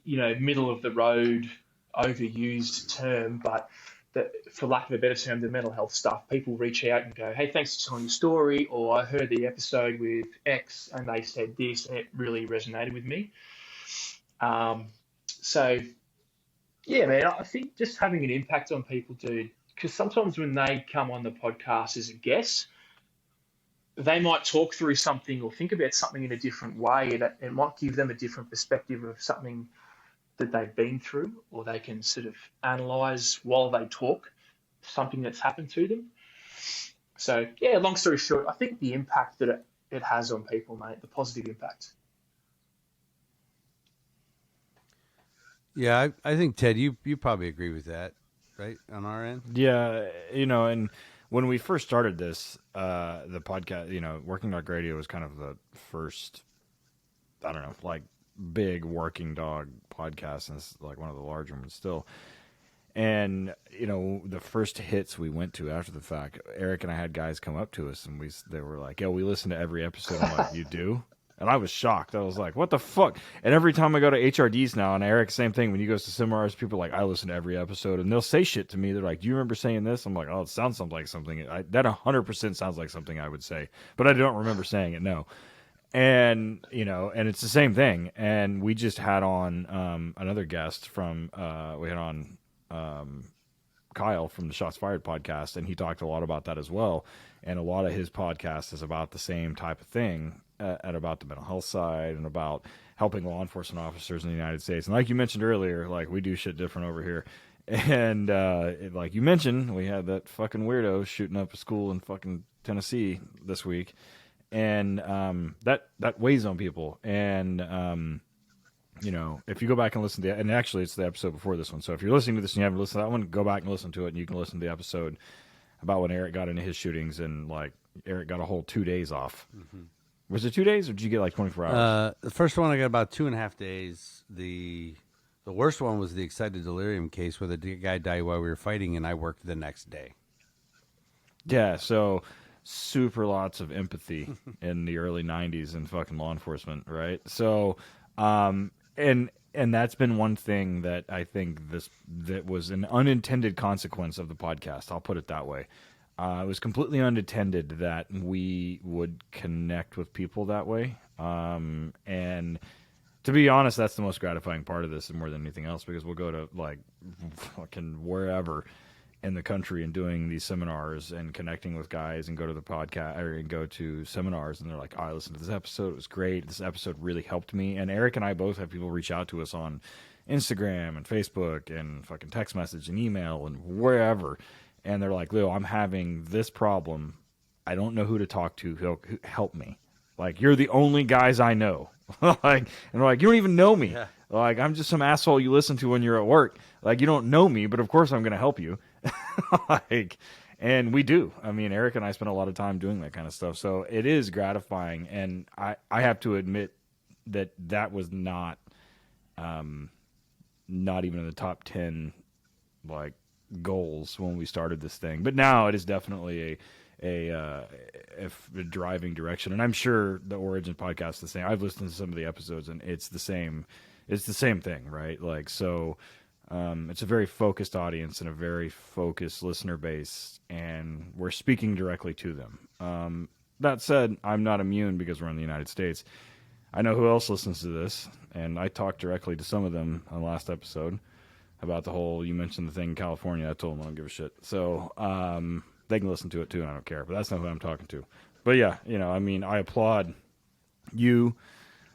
you know, middle of the road, overused term, but for lack of a better term, the mental health stuff, people reach out and go, "Hey, thanks for telling your story," or "I heard the episode with X and they said this and it really resonated with me." So yeah, man, I think just having an impact on people, dude, because sometimes when they come on the podcast as a guest, they might talk through something or think about something in a different way, and it might give them a different perspective of something that they've been through, or they can sort of analyze while they talk something that's happened to them. So yeah, long story short, I think the impact that it has on people, mate, the positive impact. Yeah, I think Ted, you probably agree with that, right? On our end. Yeah, and when we first started this, the podcast, Working Dog Radio was kind of the first, I don't know, like big working dog podcast, and it's like one of the larger ones still. And the first hits we went to after the fact, Eric and I had guys come up to us, and they were like, "Yo, we listen to every episode." I'm like, "You do?" And I was shocked. I was like, "What the fuck?" And every time I go to HRDs now, and Eric, same thing. When he goes to seminars, people are like, "I listen to every episode," and they'll say shit to me. They're like, "Do you remember saying this?" I'm like, "Oh, it sounds like something." That 100% sounds like something I would say, but I don't remember saying it. No. And and it's the same thing. And we just had on another guest from we had on Kyle from the Shots Fired podcast, and he talked a lot about that as well. And a lot of his podcast is about the same type of thing, and about the mental health side and about helping law enforcement officers in the United States. And like you mentioned earlier, like we do shit different over here. And like you mentioned, we had that fucking weirdo shooting up a school in fucking Tennessee this week. And that weighs on people. And if you go back and listen to and actually it's the episode before this one. So if you're listening to this and you haven't listened to that one, go back and listen to it, and you can listen to the episode about when Eric got into his shootings, and like Eric got a whole 2 days off. Mm-hmm. Was it 2 days, or did you get like 24 hours? The first one I got about 2.5 days. The worst one was the excited delirium case where the guy died while we were fighting, and I worked the next day. Yeah, so super lots of empathy in the early 90s in fucking law enforcement, right? So and that's been one thing that I think that was an unintended consequence of the podcast. I'll put it that way. It was completely unintended that we would connect with people that way. And to be honest, that's the most gratifying part of this, and more than anything else, because we'll go to like fucking wherever in the country and doing these seminars and connecting with guys, and go to the podcast or go to seminars, and they're like, "Oh, I listened to this episode. It was great. This episode really helped me." And Eric and I both have people reach out to us on Instagram and Facebook and fucking text message and email and wherever. And they're like, "Leo, I'm having this problem. I don't know who to talk to. Who'll help me. Like, you're the only guys I know." And they're like, "You don't even know me. Yeah. Like, I'm just some asshole you listen to when you're at work. Like, you don't know me, but of course I'm going to help you." And we do. I mean, Eric and I spend a lot of time doing that kind of stuff. So it is gratifying. And I have to admit that was not even in the top 10, like, goals when we started this thing. But now it is definitely a driving direction. And I'm sure the Origin podcast is the same. I've listened to some of the episodes, and it's the same thing, right? Like, so it's a very focused audience and a very focused listener base, and we're speaking directly to them. That said, I'm not immune because we're in the United States. I know who else listens to this, and I talked directly to some of them on the last episode about the whole, you mentioned the thing in California. I told them I don't give a shit. So they can listen to it too, and I don't care. But that's not who I'm talking to. But yeah, I mean, I applaud you.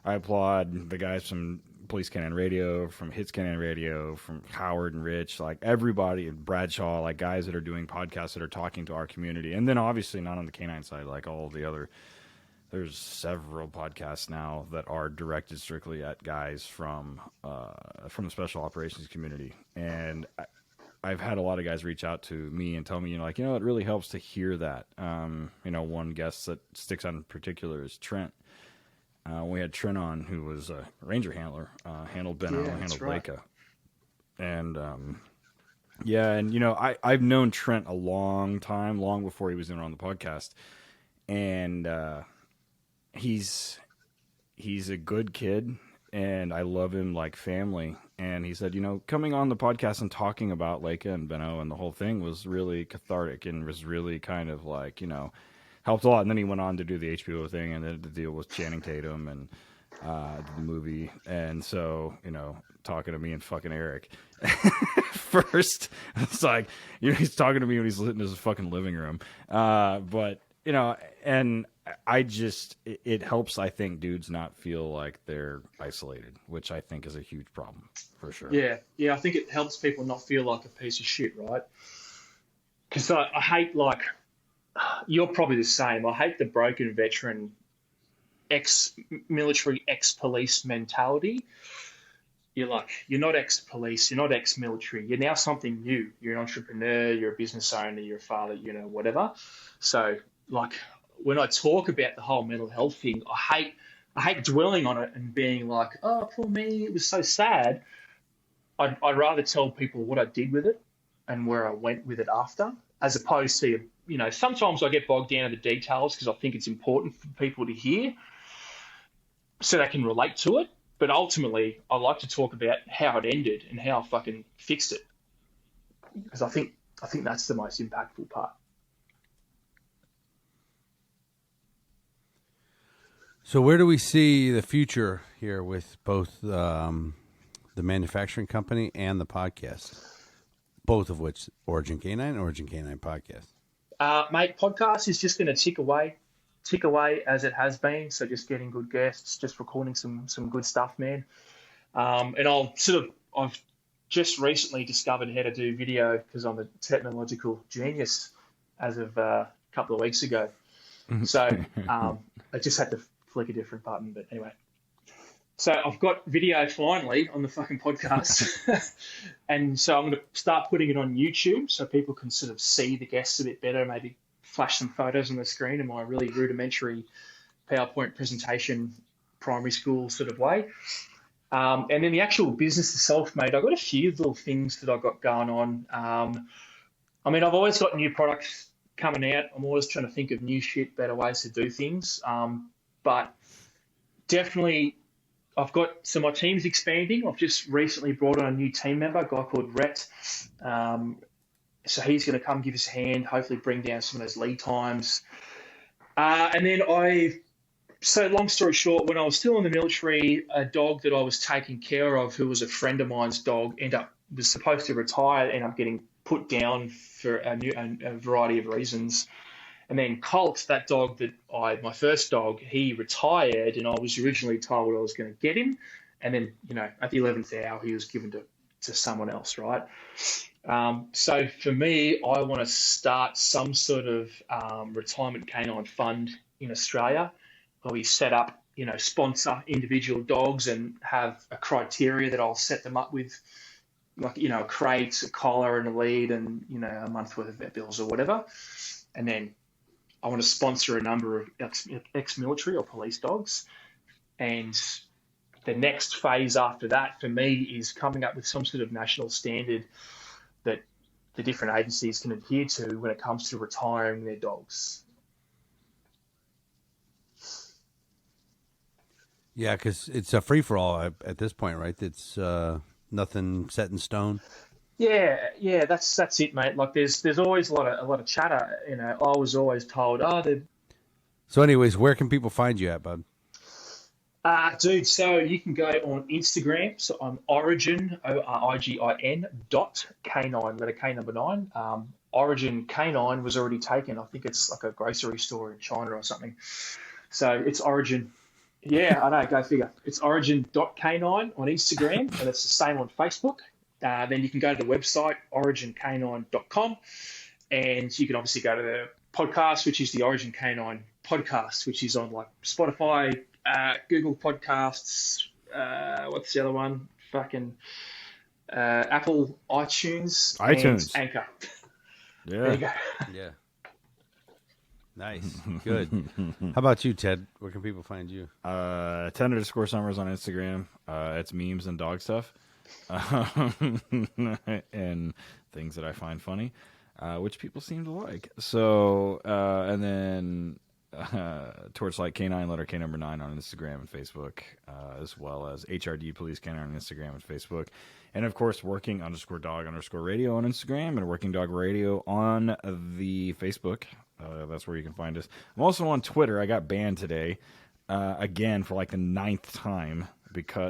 I applaud the guys from Police Canine Radio, from Hits Canine Radio, from Howard and Rich, like everybody, and Bradshaw, like guys that are doing podcasts that are talking to our community. And then obviously not on the canine side, like all the other, there's several podcasts now that are directed strictly at guys from the special operations community. And I've had a lot of guys reach out to me and tell me, it really helps to hear that. One guest that sticks out in particular is Trent. We had Trent on, who was a ranger handler, handled Benno, handled Blaka. And, I've known Trent a long time, long before he was even on the podcast. And he's a good kid, and I love him like family. And he said, coming on the podcast and talking about Blaka and Benno and the whole thing was really cathartic, and was really kind of like, helped a lot. And then he went on to do the HBO thing, and then the deal with Channing Tatum, and did the movie. And so, talking to me and fucking Eric first, it's like, he's talking to me when he's in his fucking living room. But, and I just, it helps, I think, dudes not feel like they're isolated, which I think is a huge problem for sure. Yeah. I think it helps people not feel like a piece of shit, right? Because I hate, like, you're probably the same. I hate the broken veteran, ex-military, ex-police mentality. you're not ex-police, you're not ex-military, you're now something new. You're an entrepreneur, you're a business owner, you're a father, whatever. So like when I talk about the whole mental health thing, I hate dwelling on it and being like, oh, poor me, it was so sad. I'd rather tell people what I did with it and where I went with it after, as opposed to, sometimes I get bogged down in the details because I think it's important for people to hear so they can relate to it. But ultimately, I like to talk about how it ended and how I fucking fixed it, because I think that's the most impactful part. So where do we see the future here with both the manufacturing company and the podcast, both of which Origin Canine, Origin Canine podcast? Mate, podcast is just going to tick away as it has been. So just getting good guests, just recording some good stuff, man. And I've just recently discovered how to do video because I'm a technological genius as of a couple of weeks ago. So I just had to flick a different button, but anyway. So I've got video finally on the fucking podcast. And so I'm going to start putting it on YouTube so people can sort of see the guests a bit better, maybe flash some photos on the screen in my really rudimentary PowerPoint presentation, primary school sort of way. And then the actual business itself, mate, I've got a few little things that I've got going on. I've always got new products coming out. I'm always trying to think of new shit, better ways to do things. But definitely, my team's expanding. I've just recently brought on a new team member, a guy called Rhett. So he's going to come give us a hand, hopefully bring down some of those lead times. And then long story short, when I was still in the military, a dog that I was taking care of, who was a friend of mine's dog, was supposed to retire, ended up getting put down for a variety of reasons. And then Colt, that dog my first dog, he retired, and I was originally told I was going to get him. And then, at the 11th hour, he was given to someone else, right? So for me, I want to start some sort of retirement canine fund in Australia where we set up, sponsor individual dogs and have a criteria that I'll set them up with, like, a crate, a collar and a lead and, a month worth of vet bills or whatever. And then I want to sponsor a number of ex-military or police dogs. And the next phase after that for me is coming up with some sort of national standard that the different agencies can adhere to when it comes to retiring their dogs. Yeah, because it's a free-for-all at this point, right? It's nothing set in stone. Yeah, that's it, mate. Like there's always a lot of chatter. I was always told, So, anyways, where can people find you at, bud? Dude, so you can go on Instagram. So I'm Origin, ORIGIN .Canine, letter K number 9. Origin Canine was already taken. I think it's like a grocery store in China or something. So it's Origin. Yeah, I know. Go figure. It's origin.canine on Instagram, and it's the same on Facebook. Then you can go to the website, origincanine.com, and you can obviously go to the podcast, which is the Origin Canine podcast, which is on like Spotify, Google Podcasts, what's the other one? Fucking Apple iTunes. iTunes. And Anchor. Yeah. There you go. Yeah. Nice. Good. How about you, Ted? Where can people find you? 10_summers on Instagram. It's memes and dog stuff. And things that I find funny, which people seem to like. So, and then Torchlight Canine, letter K number 9 on Instagram and Facebook, as well as HRD Police Canine on Instagram and Facebook. And of course, working_dog_radio on Instagram and Working Dog Radio on the Facebook. That's where you can find us. I'm also on Twitter. I got banned today, again for like the 9th time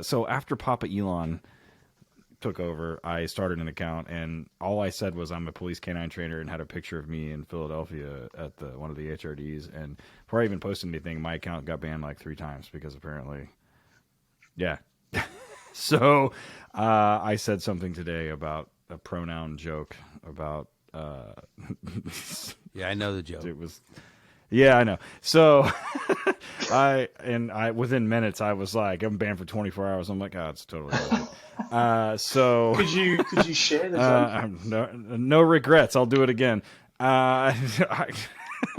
so after Papa Elon took over, I started an account, and all I said was I'm a police canine trainer and had a picture of me in Philadelphia at one of the HRDs. And before I even posted anything, my account got banned like 3 times because apparently, yeah. So I said something today about a pronoun joke about. Yeah, I know the joke. Yeah, I know. So I within minutes I was like, I'm banned for 24 hours. I'm like, oh, it's totally worth it. So Could you share the joke? no regrets. I'll do it again.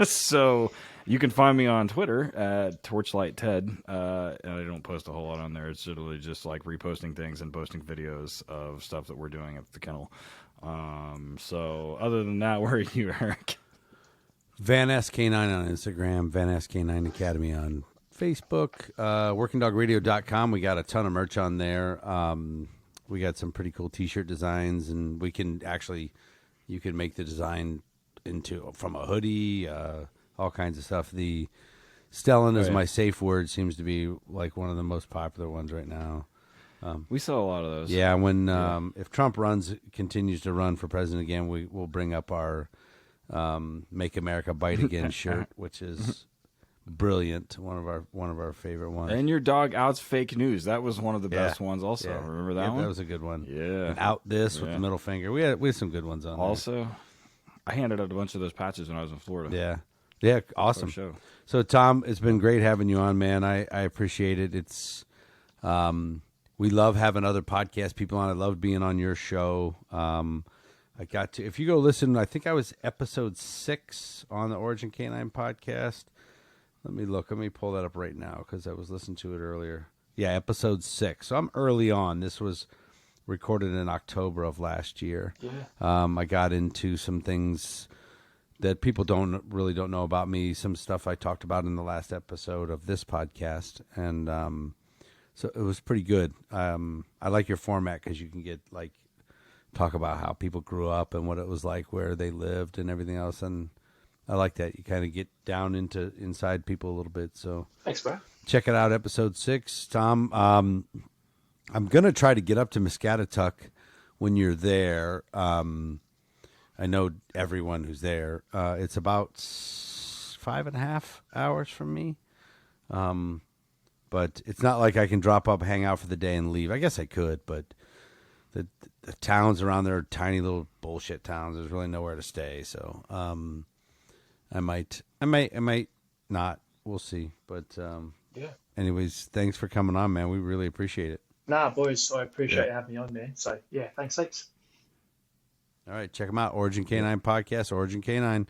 So you can find me on Twitter at 𝗢𝗙 𝗢𝗙. I don't post a whole lot on there. It's literally just like reposting things and posting videos of stuff that we're doing at the kennel. So other than that, where are you, Eric? Van S Canine on Instagram, Van S Canine Academy on Facebook, workingdogradio.com. We got a ton of merch on there. We got some pretty cool t-shirt designs, and we can actually, you can make the design from a hoodie, all kinds of stuff. The Stellan is my safe word, seems to be like one of the most popular ones right now. We sell a lot of those. Yeah, if Trump continues to run for president again, we'll bring up our Make America Bite Again shirt, which is brilliant. One of our favorite ones. And your dog outs fake news. That was one of the best ones also. Yeah. Remember that one? That was a good one. Yeah. And out this with the middle finger. We had some good ones on there. Also, I handed out a bunch of those patches when I was in Florida. Yeah. Yeah, awesome. So Tom, it's been great having you on, man. I appreciate it. It's we love having other podcast people on. I love being on your show. If you go listen, I think I was episode 6 on the Origin Canine podcast. Let me pull that up right now because I was listening to it earlier. Yeah, episode 6. So I'm early on. This was recorded in October of last year. Yeah. I got into some things that people don't know about me. Some stuff I talked about in the last episode of this podcast, and so it was pretty good. I like your format because you can get talk about how people grew up and what it was like where they lived and everything else, and I like that. You kind of get down inside people a little bit. So thanks, bro. Check it out, episode 6. Tom, I'm gonna try to get up to 𝗓𝗏𝗡 when you're there. I know everyone who's there. It's about 5.5 hours from me. But it's not like I can drop up, hang out for the day, and leave. I guess I could, but the towns around there are tiny little bullshit towns. There's really nowhere to stay. So I might not. We'll see. But yeah. Anyways, thanks for coming on, man. We really appreciate it. Nah, boys, I appreciate you having me on, man. So yeah, thanks. All right, check them out. Origin Canine Podcast, Origin Canine.